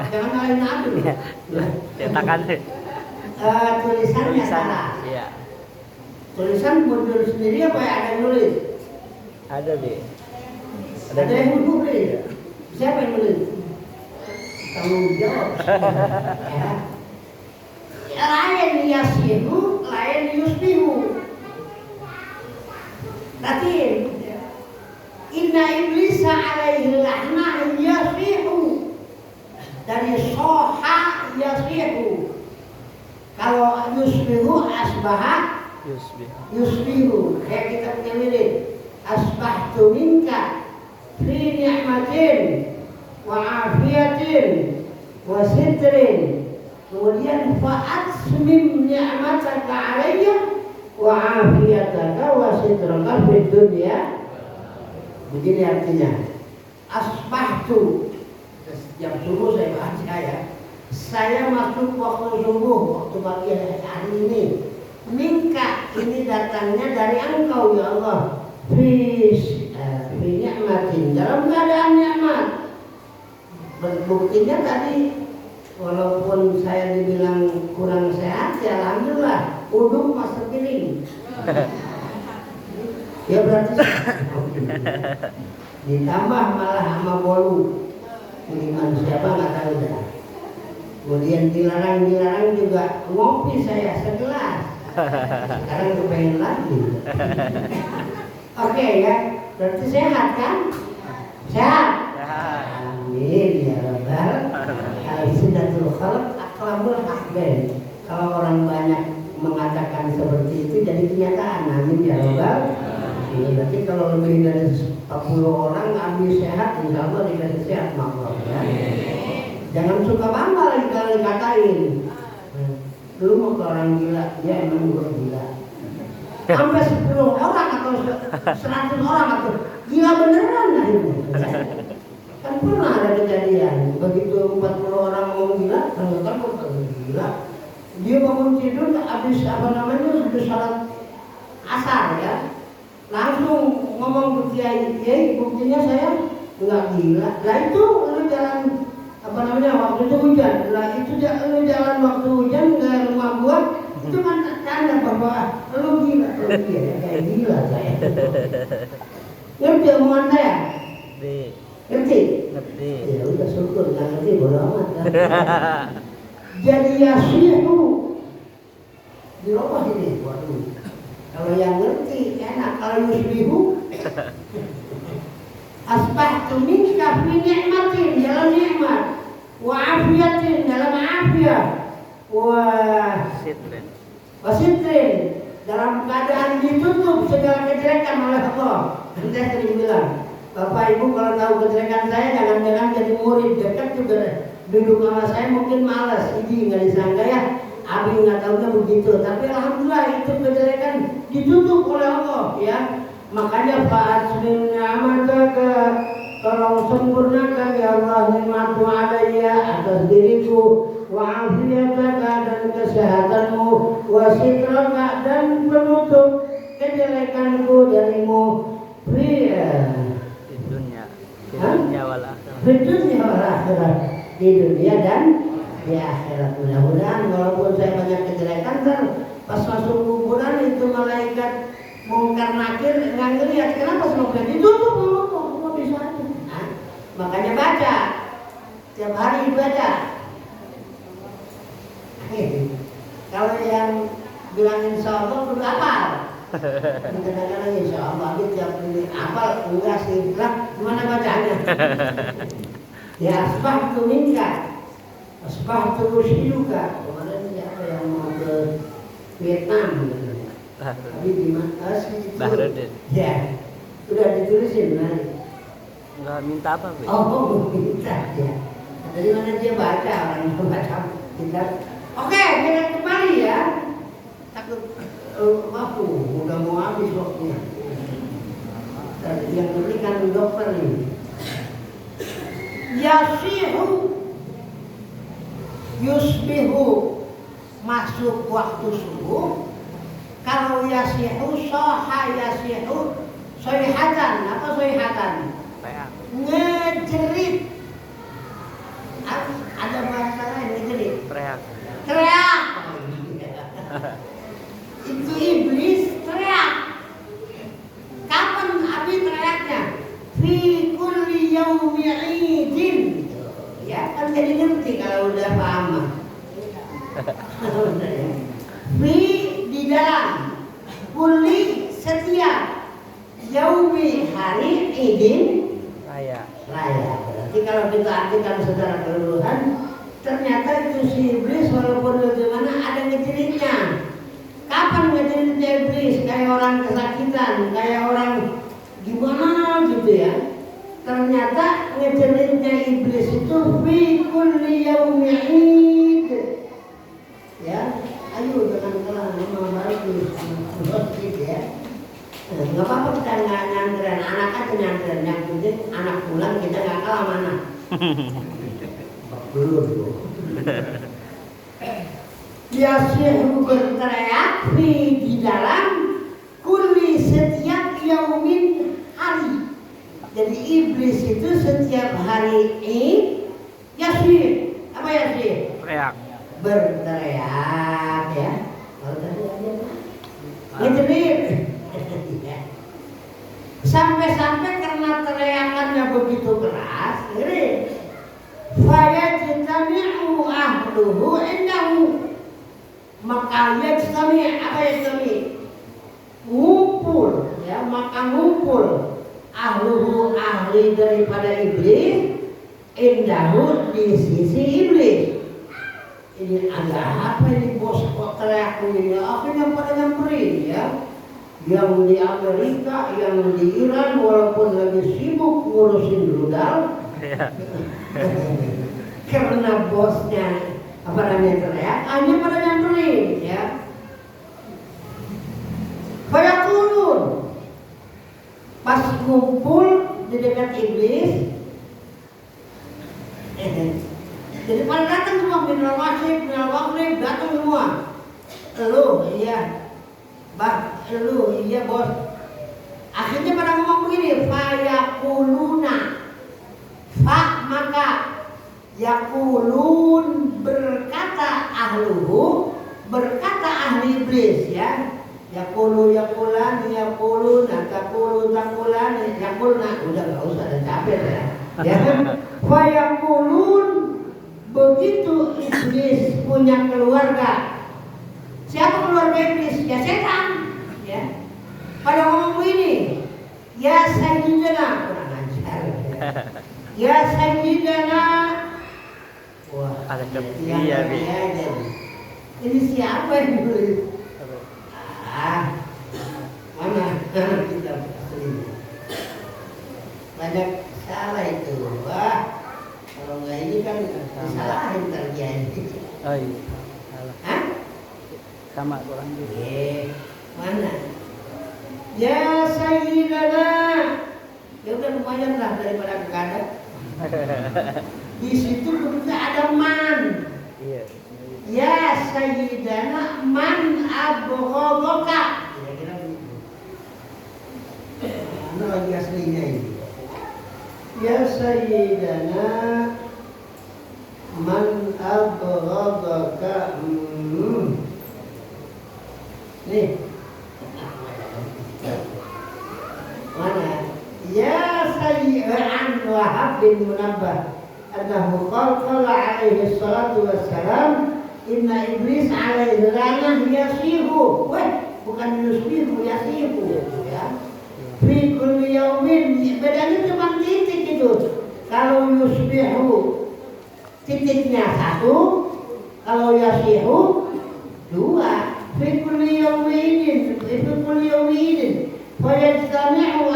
jangan nyalain adu. Ya, cetakan sih. Tulisannya salah. Iya. Tulisan muncul sendiri apa ya ada yang nulis? Ada deh. Ada yang nulis. Siapa yang nulis? Tanggung jawab. Ya. Lain yasihu, lain yusbihu. Tapi inna iblisa alaihi la'nah yasihu. Dari soha yasihu. Kalau yusbihu asbaha yusbihu. Kayak kita punya lirik. Asbahtu minka fi ni'matin wa afiyatin wa sitrin Kemudian fa'atsmim ni'mataka 'alayya wa 'afiyataka wa sitraka fid dunya. Begini artinya. Asbahtu, setiap subuh saya baca ya. Saya masuk waktu subuh, waktu pagi hari ini. Minka, ini datangnya dari Engkau ya Allah. Fi ni'matin, dalam keadaan nikmat. Buktinya tadi, walaupun saya dibilang kurang sehat, ya alhamdulillah, uduk masuk piring. Ya berarti ditambah malah sama bolu. Iman siapa nggak tahu dah. Kemudian dilarang juga ngopi saya segelas. Sekarang kepengen lagi. Oke ya, berarti sehat kan? Sehat. Amin ya rabbal al-sidatul khalq aklamul ahben. Kalau orang banyak mengatakan seperti itu jadi kenyataan. Amin ya rabbal. Berarti kalau lebih dari 40 orang habis sehat, insya Allah dikasih sehat makhluk ya. Jangan suka bangga lagi kalau dikatain. Lu mau ke orang gila, ya emang gue gila. Sampai 10 orang atau 100 orang atau gila beneran lah itu. Kan pernah ada kejadian, begitu 40 orang ngomong gila, ternyata kok gila. Dia bangun tidur habis habis salat asar ya. Langsung ngomong ke kiai, buktinya saya nggak gila. Lah itu lu jalan waktu itu hujan. Lah itu lu jalan waktu hujan ke rumah gua, itu kan tanda bahwa lu gila. Kayak gila saya. Ngerti omongan saya? Ngerti? Ya udah syukur, nggak ngerti bodo amat. Jadi yasihu dirubah ini, waduh. Kalau yang ngerti enak, kalau yusbihu asbahtu minka fi ni'matin, dalam nikmat, wa afiyatin, dalam afiyah, wa sitrin, dalam keadaan ditutup segala kejelekan oleh Allah. Saya sering bilang, Bapak Ibu kalau tahu kejelekan saya jangan-jangan jadi murid dekat juga duduk sama saya mungkin malas, ini nggak disangka ya. Abi nggak tahunya begitu, tapi alhamdulillah itu kejelekan ditutup oleh Allah ya. Makanya fa'atsmin ni'mataka, tolong sempurnakan ya Allah nikmatmu alayya atas diriku, wa afiyataka dan kesehatanmu, wa sitraka dan penutup kejelekanku darimu di dunia wal akhirat, di dunia dan di akhirat. Mudah-mudahan walaupun saya banyak kejelekan, pas masuk kuburan itu malaikat mungkar nakir nggak ngeliat, kenapa semoga ditutup Allah bisa aja. Nah, makanya baca tiap hari baca. Kalau yang bilang insya Allah perlu apal. Kadang-kadang insya Allah tiap hari apal enggak sih, lah gimana bacanya? Ya asbahtu minka, asbahtu rushiduka. Kemarin siapa yang mau ke Vietnam gitu. Tapi di mana sih itu? Ya, sudah ditulisin nanti. Enggak minta apa, Bu? Oh, minta ya. Dari mana dia baca, orang yang baca kita. Oke, kita kembali ya. Takut mampu, udah mau habis waktunya. Yang berikan dokter ini. Yasihu yusbihu, masuk waktu subuh. Kalau yasihu soha yasihu soihatan, apa soihatan? Ngejerit. Ada bahasa lain ngejerit. Teriak. Itu iblis teriak. Kapan Abi teriaknya? Fi kulli yaumi idin. Ya kan jadi ngerti kalau udah paham. Fi di dalam kulli setiap yaumi hari idin raya. Berarti kalau kita artikan secara keseluruhan, ternyata itu si iblis walaupun bagaimana ada ngejeritnya. Kapan ngejeritnya iblis? Kayak orang kesakitan, kayak orang gimana gitu ya. Ternyata ngejeritnya iblis itu fi kulli yaumi id, ya, ayo dengan kelah memang bagus, ya. Nggak apa-apa kita nggak nyandran, anak aja nyandran, yang penting anak pulang kita nggak kalah mana. Belum. Yasihu berteriak di dalam kulli setiap yaumin hari. Jadi iblis itu setiap hari yasih, apa yasih? Teriak. Berteriak ya. Kalau tadi ada ngejerit. Sampai-sampai karena teriakannya begitu keras, ini fayajtami'u ahluhu indahu. Maka yajtami ngumpul ya, maka ngumpul ahluhu ahli daripada iblis indahu di sisi iblis. Ini ada apa ini bos kok teriak ini? Akhirnya pada nyamperin ya. Yang di Amerika, yang di Iran walaupun lagi sibuk ngurusin rudal. Karena bosnya apa namanya teriak, hanya pada nyamperin ya. Fayaqulun, pas kumpul di dekat iblis, jadi pada datang semua, minal maghrib datang semua. Lu iya, bah, lu iya bos. Akhirnya pada ngomong begini, fayaquluna, maka yaqulun berkata ahluhu, berkata ahli iblis ya. Yaqulu yaqulani yaquluna taqulu taqulani yaqulna, udah enggak usah ada capek ya. Ya. Fayaqulun, begitu iblis punya keluarga. Siapa keluarga iblis? Ya setan. Ya. Pada ngomong ini, ya sayyidina, kurang ajar. Ya sayyidina. Wah, ada iya, ini siapa yang nulis? Mana kita asli? Banyak salah itu. Wah, kalau nggak ini kan disalahin terjadi. Oh iya, salah. Hah? Sama kurang gitu. Mana? Ya sayyidana. Ya udah lumayan lah daripada kagak. Di situ berusaha ada man. Iya. Ya sayyidana man abghadaka. Kira-kira begitu. Mana lagi aslinya ini? Ya sayyidana man abghadaka. Nih. Mana? Ya sayyidana Wahab bin Munabbah. Annahu qala alaihi salatu wassalam, inna iblis alaihi lanah yasihu. Wah, bukan yusbihu, yasihu ya. Fi kulli yaumin, bedanya cuma titik itu. Kalau yusbihu titiknya satu, kalau yasihu dua. Fi kulli yaumin, fi kulli yaumin. Fayajtami'u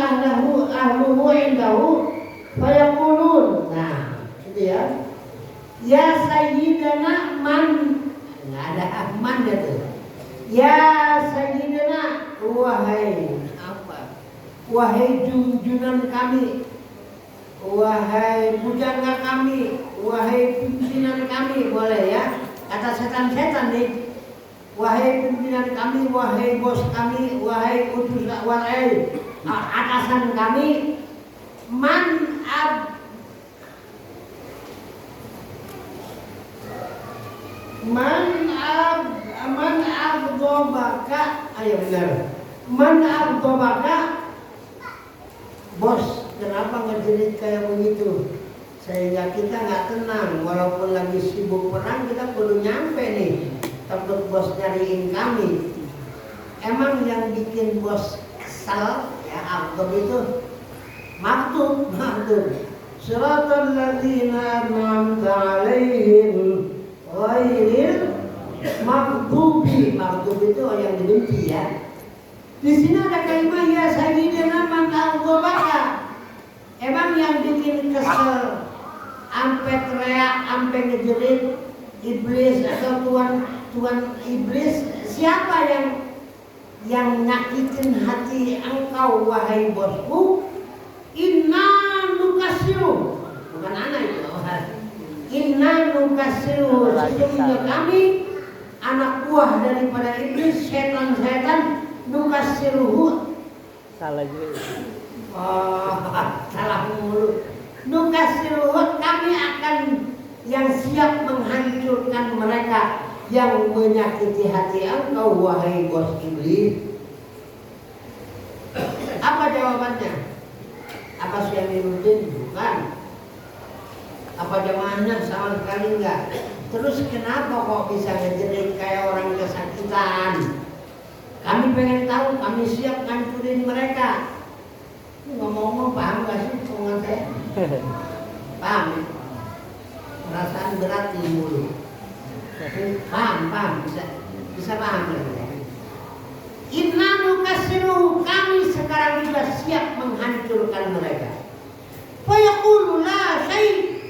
ahluhu indahu fayaqulun. Nah, ya, ya sayyidana man, nggak ada man itu. Ya sayyidana, wahai apa? Wahai junjunan kami, wahai pujangga kami, wahai pimpinan kami, boleh ya? Kata setan-setan nih. Wahai pimpinan kami, wahai bos kami, wahai utusan, wahai atasan kami, man aghdabaka, ayo benar. Man aghdabaka, bos, kenapa ngejerit kayak begitu? Sehingga kita nggak tenang, walaupun lagi sibuk perang kita perlu nyampe nih. Takut bos nyariin kami. Emang yang bikin bos kesal ya aghdab itu maktub. Siratal ladzina an'amta 'alaihim ghairil maghdubi. Maghdub itu yang dibenci ya. Di sini ada kalimat ya sayyidina man aghdabaka. Emang yang bikin kesel, ampe teriak, ampe ngejerit iblis atau Tuhan iblis, siapa yang nyakitin hati engkau wahai bosku? Inna nukasiru, bukan anak itu. Inna nukasiru, sesungguhnya kami anak buah daripada iblis, setan-setan. Nukasiruhu, Salah juga. oh, salah mulu. Nukasiruhu, kami akan yang siap menghancurkan mereka yang menyakiti hati engkau wahai bos iblis. Apa jawabannya? Apa Syamiruddin? Bukan. Apa jamaahnya? Sama sekali enggak. Terus kenapa kok bisa ngejerit kayak orang kesakitan? Kami pengen tahu, kami siap ngancurin mereka. Ngomong-ngomong paham gak sih omongan saya? Paham ya? Perasaan berat di mulut. Paham, bisa paham ya? Inna nukasiruhu, kami sekarang juga siap menghancurkan mereka. Fayaqulu la syai',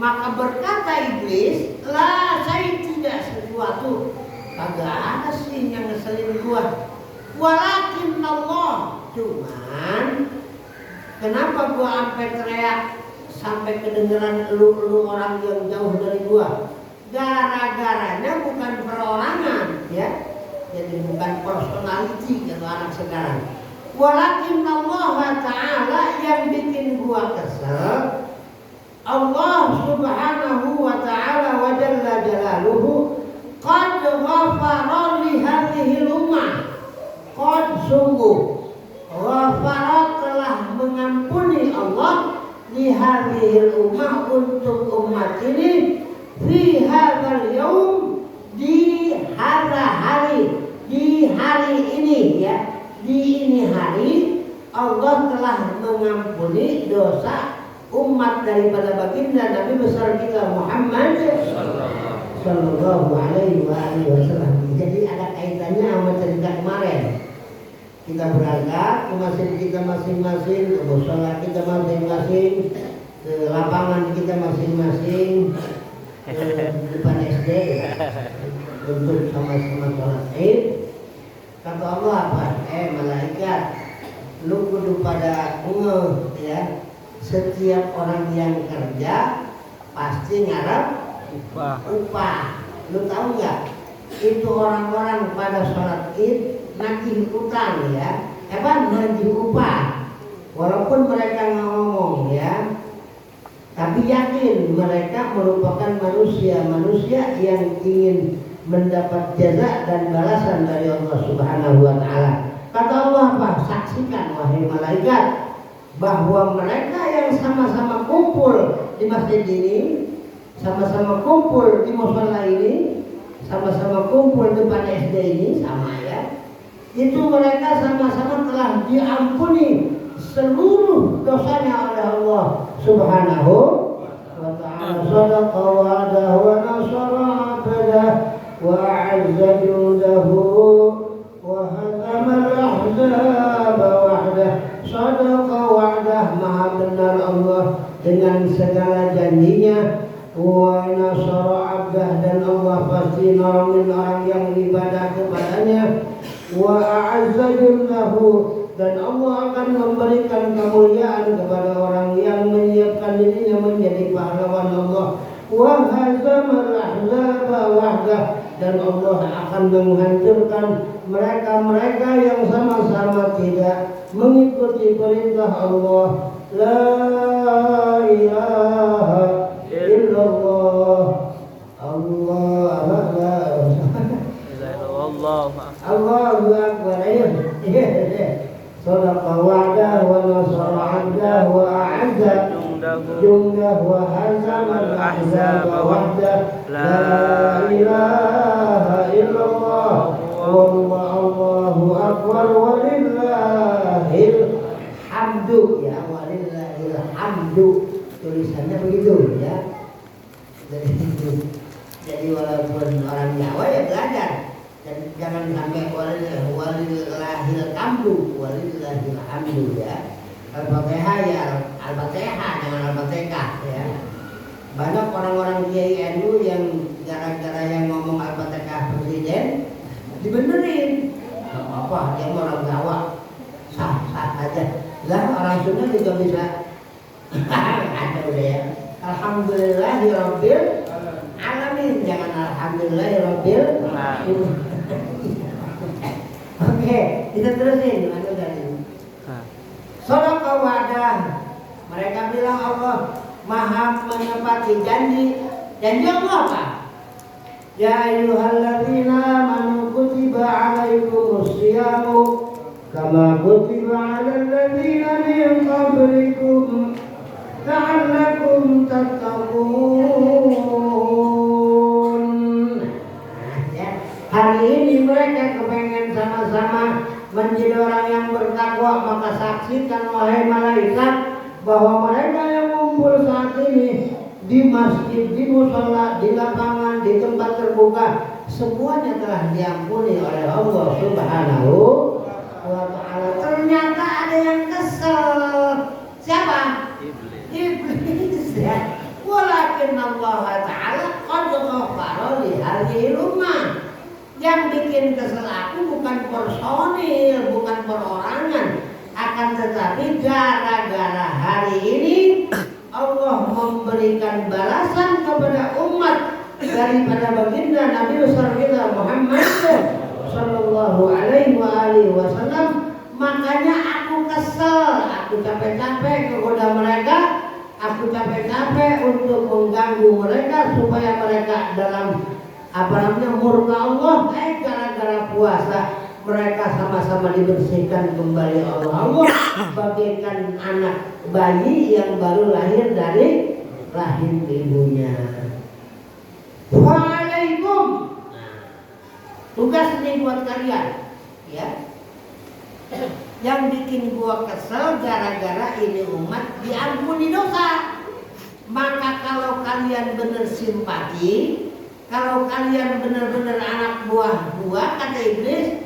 maka berkata iblis, la syai', tidak sesuatu. Kagak ada sih yang ngeselin gua. Walakin Allah, cuman kenapa gua sampai teriak, sampai kedengeran lu orang yang jauh dari gua? Gara-garanya bukan perorangan, ya. Jadi bukan personality kalau anak sekarang. Walakin Allah Ta'ala yang bikin gua kesel. Allah Subhanahu wa Ta'ala wa Jalla Jalaluhu qad ghafara li hadhihi ummah. Qad sungguh ghafara telah mengampuni Allah li hadhihi ummah, untuk umat ini, fi hadzal yaum, di hari ini, ya, di ini hari Allah telah mengampuni dosa umat daripada baginda Nabi besar kita Muhammad sallallahu alaihi wasallam. Jadi ada kaitannya sama cerita kemarin. Kita berangkat ke masjid kita masing-masing, ke mushola kita masing-masing, ke lapangan kita masing-masing, ke depan SD, ya, untuk sama-sama sholat Id. Kata Allah apa? Malaikat, lu kudu pada ya, setiap orang yang kerja pasti ngarep upah. Lu tahu nggak? Itu orang-orang pada sholat Id nagih utang, ya, nagih upah. Walaupun mereka nggak ngomong, ya, tapi yakin mereka merupakan manusia yang ingin mendapat jaza dan balasan dari Allah Subhanahu wa Ta'ala. Kata Allah apa? Saksikan wahai malaikat bahwa mereka yang sama-sama kumpul di masjid ini, sama-sama kumpul di mushola ini, sama-sama kumpul depan SD ini, sama, ya, itu mereka sama-sama telah diampuni seluruh dosanya oleh Allah Subhanahu wa Ta'ala. Shadaqa wa'adahu wa nasara 'abdahu wa 'azza judahu wa hazama al-ahzaba wahdah. Shadaqa wa'dah, maha benar Allah dengan segala janjinya. Wa nasara 'abdah, dan Allah pasti nolongin orang yang ibadah kepadanya. Wa a'azza judahu, dan Allah akan memberikan kemuliaan kepada orang yang menyiapkan dirinya menjadi pahlawan Allah. Wa hazamal ahzaba wahdah, dan Allah akan menghancurkan mereka-mereka yang sama-sama tidak mengikuti perintah Allah. La ilaha illallah. Allahu akbar. Sadaqa wa'dah wa nasara 'abdah wa a'azza jundah wa hazama al-ahzaba wahdah. La ilaha illallah wallahu akbar walillahil hamdu, ya, walillahil hamdu. Tulisannya begitu, ya. Jadi walaupun orang Jawa ya belajar. Dan jangan sampai walillahil hamdu, walillahil hamdu, ya. Al-Fatihah ya Al-Fatihah, jangan Al-Fatihah, ya. Banyak orang-orang kiai NU yang gara-gara yang ngomong Al-Fatihah dibenerin. Gak apa-apa, dia mau orang Jawa, sah-sah aja. Lah orang Sunda juga bisa. Ada udah ya. Alhamdulillahirabbil alamin, jangan alhamdulillahirabbil alamin. Oke, kita terusin gimana tadi? Shadaqa wa'dah. Mereka bilang Allah Maha menepati janji. Janji Allah apa? Ya ayyuhalladzina amanu kutiba 'alaikumus shiyamu kama kutiba 'alal ladzina min qablikum la'allakum tattaqun. Hari ini mereka kepengen sama-sama menjadi orang yang bertakwa, maka saksikan wahai malaikat bahwa mereka yang ngumpul saat ini di masjid, di mushola, di lapangan, di tempat terbuka, semuanya telah diampuni oleh Allah Subhanahu wa ta'ala. Ternyata ada yang kesel. Siapa? Iblis ya. Walakin Allah ta'ala qad ghafara li hadhihi ummah. Yang bikin kesel aku bukan personil, bukan perorangan, akan tetapi gara-gara hari ini Allah memberikan balasan kepada umat daripada baginda Nabi besar kita Muhammad sallallahu alaihi wasallam. Makanya aku kesel, aku capek-capek kegoda mereka, aku capek-capek untuk mengganggu mereka supaya mereka dalam murka Allah. Gara-gara puasa mereka sama-sama dibersihkan kembali Allah bagaikan anak bayi yang baru lahir dari rahim ibunya. Waalaikum. Tugas ini buat kalian, ya. Yang bikin gua kesel gara-gara ini umat diampuni dosa. Maka kalau kalian benar simpati, kalau kalian benar-benar anak buah gua, kata Iblis,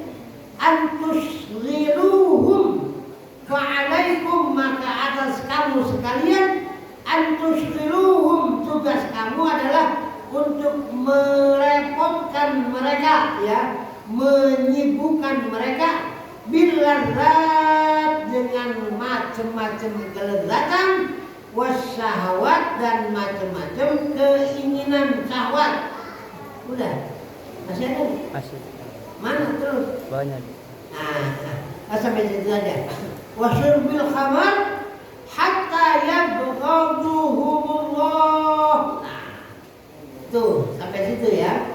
antusghiluhum fa'alaikum, maka atas kamu sekalian, antusghiluhum, tugas kamu adalah untuk merepotkan mereka, ya, menyibukkan mereka biladzat, dengan macam-macam kelezatan, wasyahwat, dan macam-macam keinginan syahwat. Udah, masih ada? Masih. Mana terus? Banyak. Sampai situ aja. Wasyurbil khamar hatta yabghaduhumullah. Tuh, sampai situ ya.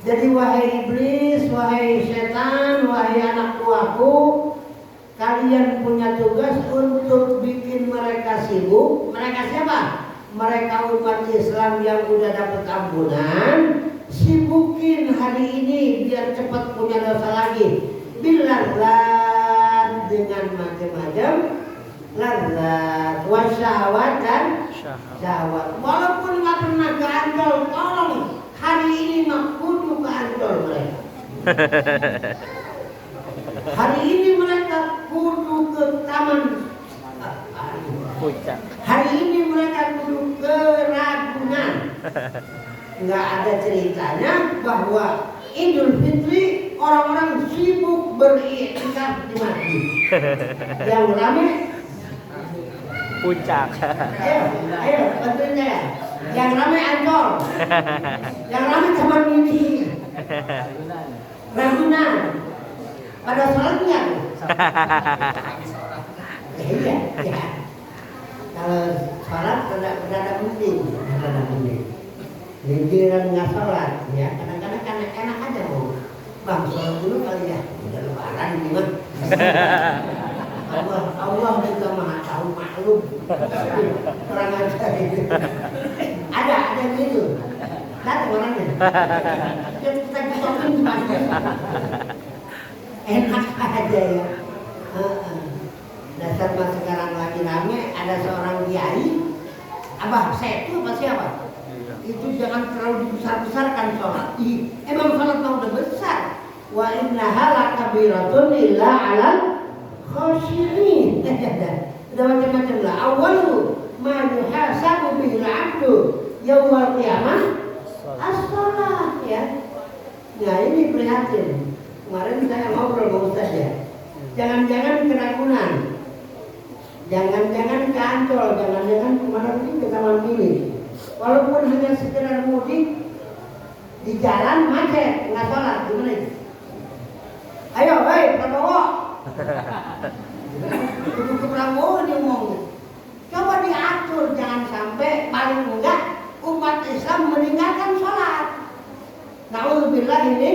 Jadi wahai iblis, wahai setan, wahai anak buahku, kalian punya tugas untuk bikin mereka sibuk. Mereka siapa? Mereka umat Islam yang udah dapat ampunan. Sibukin hari ini biar cepat punya dosa lagi. Biladzat, dengan macam-macam lazat, wasyahwat dan syahwat. Walaupun nggak pernah ke Ancol, tolong hari ini mah kudu ke Ancol mereka. Hari ini mereka kudu ke Taman Puncak. Hari ini mereka kudu ke Ragunan. Nggak ada ceritanya bahwa Idul Fitri orang-orang sibuk beriktikaf di masjid. Yang rame Puncak. Ayo bantuin saya. Yang rame Ancol. Yang rame Taman Mini, Ragunan. Pada sholatnya. Iya. Kalau sholat tidak penting. Giliran nggak sholat, ya kadang-kadang kan enak aja mau. Bang sholat dulu kali ya. Udah lebaran ini mah. Allah juga maha tahu maklum. Kurang ajar itu. Ada gitu. Datang orangnya. Kita ngomongin pasti. Enak aja ya. Dasar mas sekarang lagi rame, ada seorang kiai, Abah Setu apa siapa? Itu jangan terlalu dibesar-besarkan sholat. Emang sholat udah besar. Wa innaha lakabiratun illa 'alal khashiyin. Udah macam-macam lah. Awalu ma yuhasabu bihil 'abdu yaumal qiyamah as-shalah, ya. Nah ini prihatin. Kemarin saya ngobrol sama Ustaz ya. Jangan-jangan ke Ragunan, jangan-jangan ke Ancol, jangan-jangan kemana pun ke Taman Mini. Walaupun hanya sekedar mudik, di jalan macet, nggak sholat, gimana itu? Ayo, hei Prabowo. Ke Prabowo dia ngomong. Coba diatur, jangan sampai paling enggak umat Islam meninggalkan sholat. Na'udzubillah ini.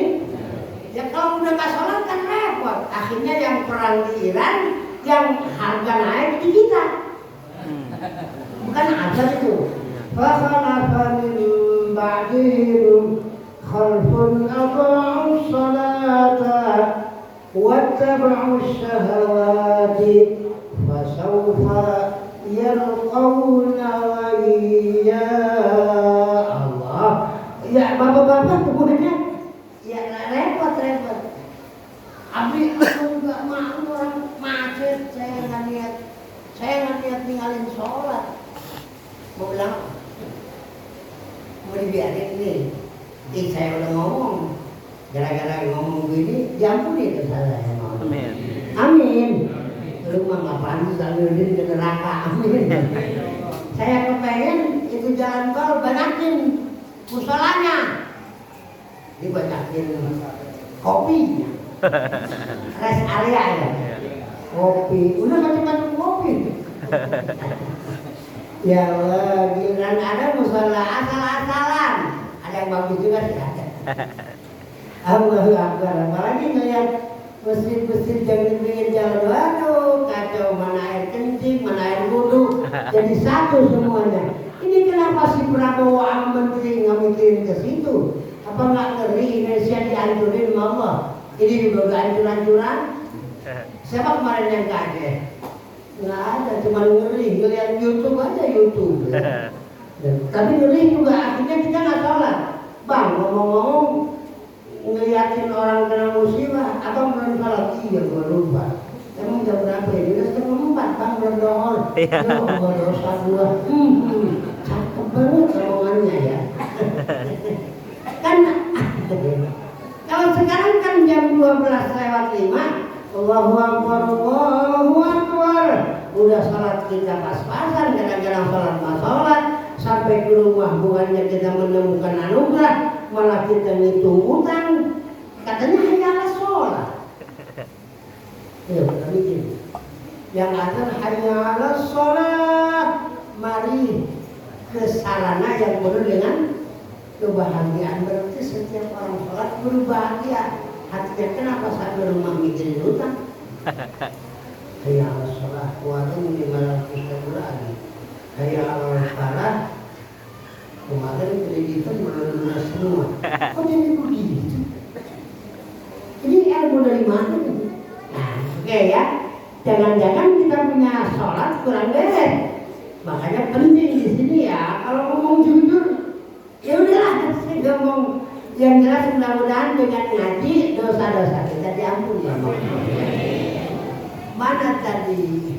Ya kalau udah nggak sholat kan repot. Akhirnya yang perang di Iran, yang harga naik di kita. Bukan azab itu. Fakhalafa min ba'dihim khalfun adha'u sholata wattaba'u syahawati fasawfa yalqawna ghayya. Allah. Ya bapak-bapak kemudiannya ya repot. Abdi aku nggak mau orang macet, saya nggak niat tinggalin sholat. Mau bilang mau dibiarin nih. Saya udah ngomong, gara-gara ngomong begini, diampuni dosa saya. Amin. Lu mah nggak pantas aludin ke neraka. Amin. Saya kepengen itu jalan tol banyakin musolanya, dibanyakin kopi, rest area ya, kopi, udah macam-macam kopi. Ya Allah, giliran ada musola asal-asalan, ada yang bagus juga sih ada. Allahu Akbar, apalagi ngeliat masjid-masjid yang di pinggir jalan, waduh kacau, mana air kencing, mana air wudhu, jadi satu semuanya. Ini kenapa si Prabowo sama Menteri nggak mikirin ke situ? Apa nggak ngeri Indonesia dihancurin sama Allah? Ini juga udah hancur-hancuran. Siapa kemarin yang kaget? Nggak ada, cuma ngeri, ngeliat YouTube aja YouTube. Tapi ngeri juga akhirnya kita nggak sholat. Bang, ngomong-ngomong ngeliatin orang kena musibah, abang belum sholat? Iya, gua lupa. Emang jam berapa ya? Udah 3:30, bang berdoa. Ya Allah, dosa gua. Cakep banget omongannya ya. Kan kalau sekarang kan jam 12:05, Allahu Akbar, Allahu Akbar. Udah sholat kita pas-pasan, kadang-kadang sholat mas sholat, sampai ke rumah bukannya kita menemukan anugerah, malah kita ngitung utang. Katanya hanya sholat. Ya, begini. Yang ada hanya sholat. Mari ke sarana yang penuh dengan kebahagiaan. Berarti setiap orang sholat berbahagia. Hatinya kenapa sampai rumah mikirin utang? Hayya 'alas shalah wa atum 500 lagi. Hayya 'alal falah. Kemarin kreditan lunas semua. Kok jadi begitu? Ini ilmu dari mana nih? Nah, oke ya. Jangan-jangan kita punya sholat kurang beres. Makanya penting di sini ya. Kalau ngomong jujur, ya udahlah. Saya ngomong yang jelas, mudah-mudahan dengan ngaji dosa-dosa kita diampuni ya Allah. Mana tadi?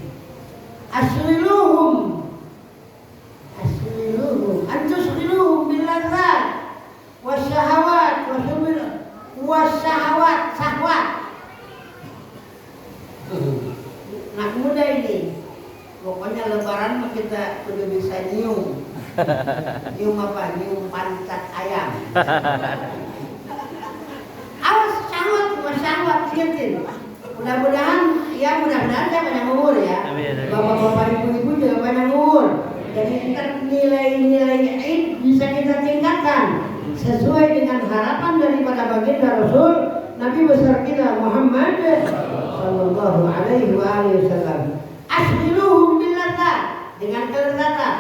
Asliluhum antusliluhum billadzat wasyahawat wasyahawat syahwat. Anak muda ini pokoknya lebaran kita udah bisa nyium. Nyium apa? Nyium pantat ayam. Awas syahwat, syahwat, ingetin. Mudah-mudahan saya banyak umur ya. Bapak-bapak, ibu-ibu juga banyak umur. Jadi nilai-nilai Id bisa kita tingkatkan sesuai dengan harapan daripada baginda Rasul Nabi besar kita Muhammad sallallahu alaihi wasallam. Asbiluhum billadzat, dengan kelezatan.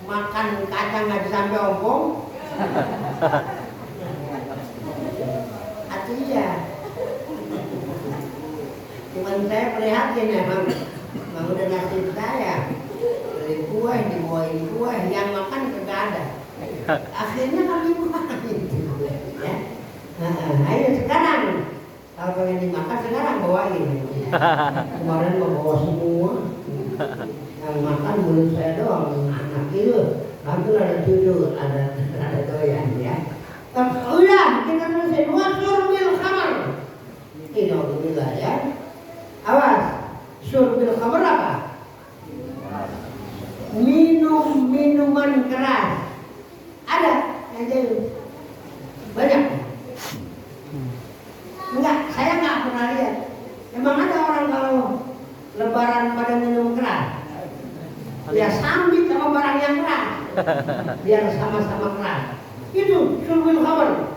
Makan kacang nggak sampai ompong. Artinya cuman saya prihatin emang udah nasib saya beli kue, dibawain kue, yang makan kagak ada. Akhirnya kami makan itu ya. Ayo sekarang kalau pengen dimakan sekarang bawain. Kemarin mau bawa semua. Yang makan mulut saya doang, anak itu hampir ada cucu, ada doyan ya. Udah kita terusin wasurbil khamar. Alhamdulillah ya. Awas, syurbil khamr apa? Minuman keras. Ada yang jadi banyak. Enggak, saya nggak pernah lihat. Emang ada orang kalau lebaran pada minum keras? Ya sambit sama barang yang keras, biar sama-sama keras. Itu syurbil khamr.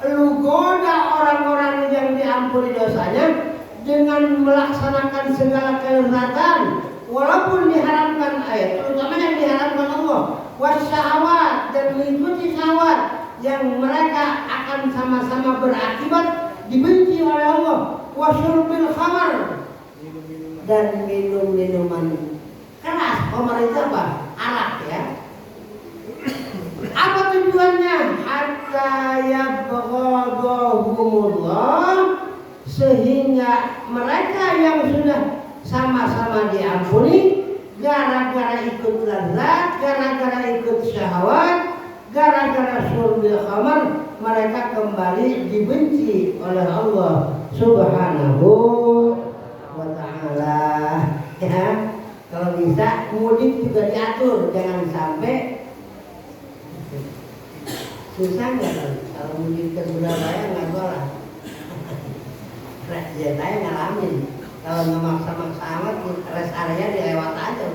Lu goda orang-orang yang diampuni dosanya dengan melaksanakan segala kelezatan, walaupun diharamkan ayat, terutama yang diharamkan Allah, wasyahwat, dan mengikuti syahwat yang mereka akan sama-sama berakibat dibenci oleh Allah, wasyurbil khamr, dan minum-minuman keras. Khamr itu apa? Arak ya. Apa tujuannya? Hatta yabghadahumullah, sehingga mereka yang sudah sama-sama diampuni gara-gara ikut lazat, gara-gara ikut syahwat, gara-gara syurbil khamr, mereka kembali dibenci oleh Allah Subhanahu wa ta'ala. Ya, kalau bisa mudik juga diatur, jangan sampai susah nggak kalau mudik ke Surabaya nggak boleh. Ya saya ngalamin, kalau memaksa-maksa amat rest area dilewat aja.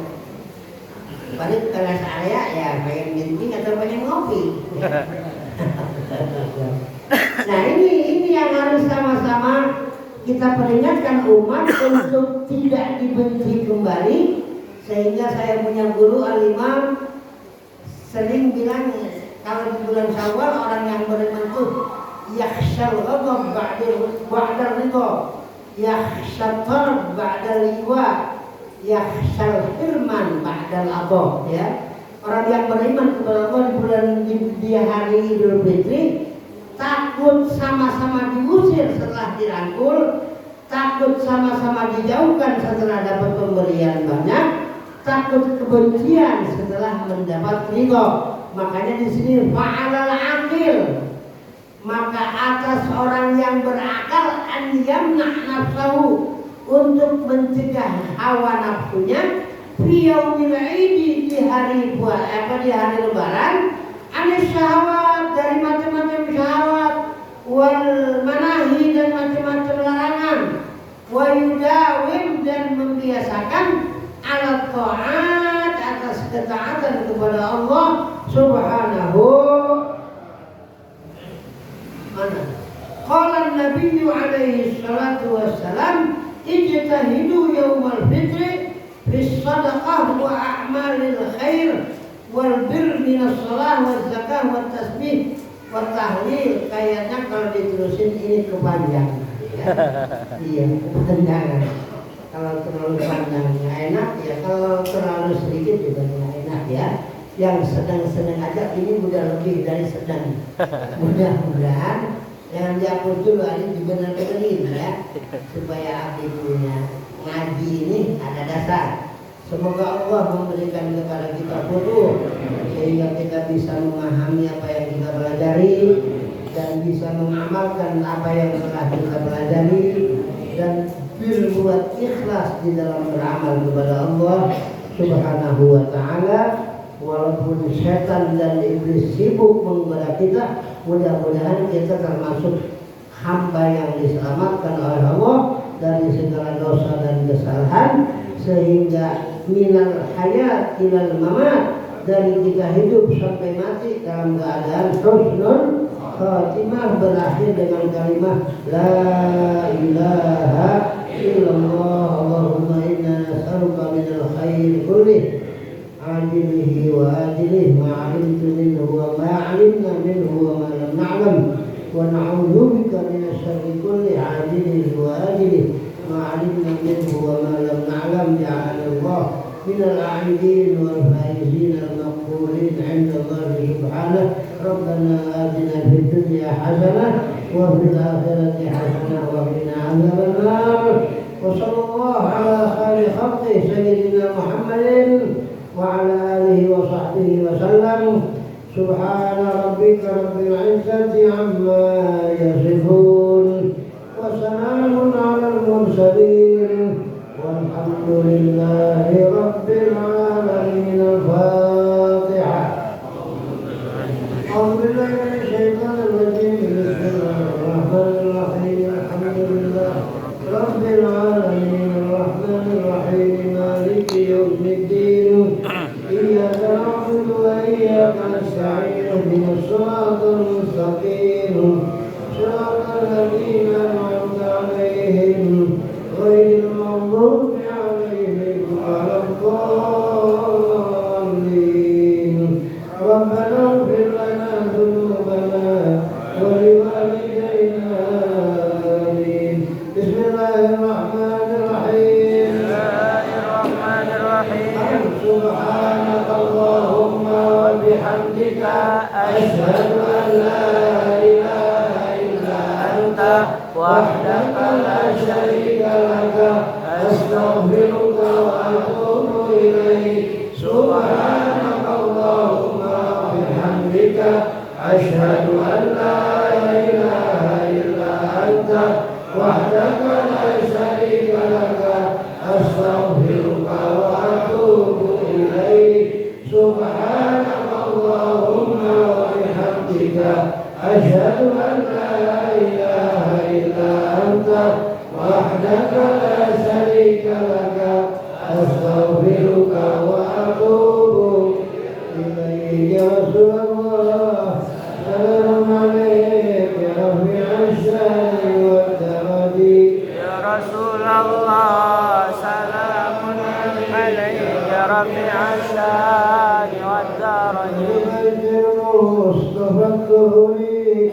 Balik ke rest area ya pengen meeting atau pengen ngopi. Nah ini yang harus sama-sama kita peringatkan umat untuk tidak dibenci kembali. Sehingga saya punya guru Al-Imam sering bilang, kalau di bulan Syawal orang yang beriman itu yakhshal ghadab ba'dal ridha, yakhshal tarb ba'dal liwa, yakhshal firman ba'dal adab ya. Orang yang beriman kepada Allah di bulan di hari Idul Fitri takut sama-sama diusir setelah dirangkul, takut sama-sama dijauhkan setelah dapat pemberian banyak, takut kebencian setelah mendapat ridha. Makanya di sini fa'alal aqil, maka atas orang yang berakal an yamna nafsahu, untuk mencegah hawa nafsunya fi yaumil idi, di hari di hari lebaran, anis syahwat, dari macam-macam syahwat, wal manahi, dan macam-macam larangan, wa yudawim, dan membiasakan ala ta'at, atas ketaatan kepada Allah Subhanahu. Mana? Qala Nabi alaihi salatu wassalam, ijtahidu yaumal fitri bis sadaqah wa a'malil khair wal bir minas salah wal zakah wat tasbih wat tahlil. Kayaknya kalau diterusin ini kepanjangan ya. Iya, kepanjangan. Kalau terlalu panjang nggak enak ya, kalau terlalu sedikit juga nggak enak ya. Yang sedang-sedang aja ini udah lebih dari sedang. Mudah-mudahan jangan dihapus dulu, ini dibenar-benarin ya, supaya abdi punya ngaji ini ada dasar. Semoga Allah memberikan kepada kita futuh sehingga kita bisa memahami apa yang kita pelajari dan bisa mengamalkan apa yang telah kita pelajari, dan berbuat ikhlas di dalam beramal kepada Allah Subhanahu wa ta'ala. Walaupun setan dan iblis sibuk menggoda kita, mudah-mudahan kita termasuk hamba yang diselamatkan oleh Allah dari segala dosa dan kesalahan, sehingga minal hayat ilal mamat, dari kita hidup sampai mati dalam keadaan husnul khatimah, berakhir dengan kalimat la ilaha illallah. Allahumma inna nas'aluka minal khair kullih ajilihi wa ajilihi ma 'alimtu minhu wa ma 'alimna minhu wa ma lam na'lam, wa na'udzu bika minasy syarri kulli ajilihi wa ajilihi ma 'alimna minhu wa ma lam na'lam. Ja'alallah minal a'idin wal faizin al maqbulin 'inda Allah subhanahu. Rabbana atina fid dunya hasanah wa fil akhirati hasanah wa qina adzabannar. Wa sallallahu ala khairi khalqi sayyidina Muhammadin wa ala alihi wa sahbihi wa sallam. Subhana rabbika rabbil izzati amma yasifun wa salamun المرسلين والحمد لله رب العالمين. الفاتحة. أعوذ بالله من الشيطان الرجيم. بسم الله الرحمن الرحيم. الحمد لله رب العالمين الرحمن الرحيم مالك يوم الدين إياك نعبد وإياك نستعين اهدنا الصراط المستقيم صراط الذين أنعمت عليهم غير المغضوب عليهم ولا الضالين. ربنا اغفر لنا ذنوبنا ولوالدينا. آمين. بسم الله الرحمن الرحيم. سبحانك اللهم وبحمدك أشهد أن لا إله إلا أنت وحدك لا شريك لك أستغفرك وأتوب إليك. سبحانك اللهم وبحمدك أشهد أن لا إله إلا أنت وحدك لا شريك لك أستغفرك وأتوب إليك. سبحانك اللهم وبحمدك أشهد أن لا إله إلا أنت وحدك لا شريك لك أستغفرك وأتوب إليك. يا رسول الله سلام عليك يا رفيع الشان والدرج. يا رسول الله سلام عليك يا رفيع الشان والدرج. بيت المصطفى الطهري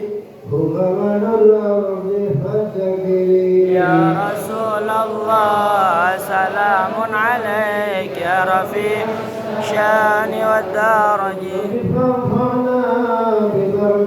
هم من الأرض فاتكري. يا رسول الله سلام عليك يا رفيع الشان والدرج. فارفعنا بضرب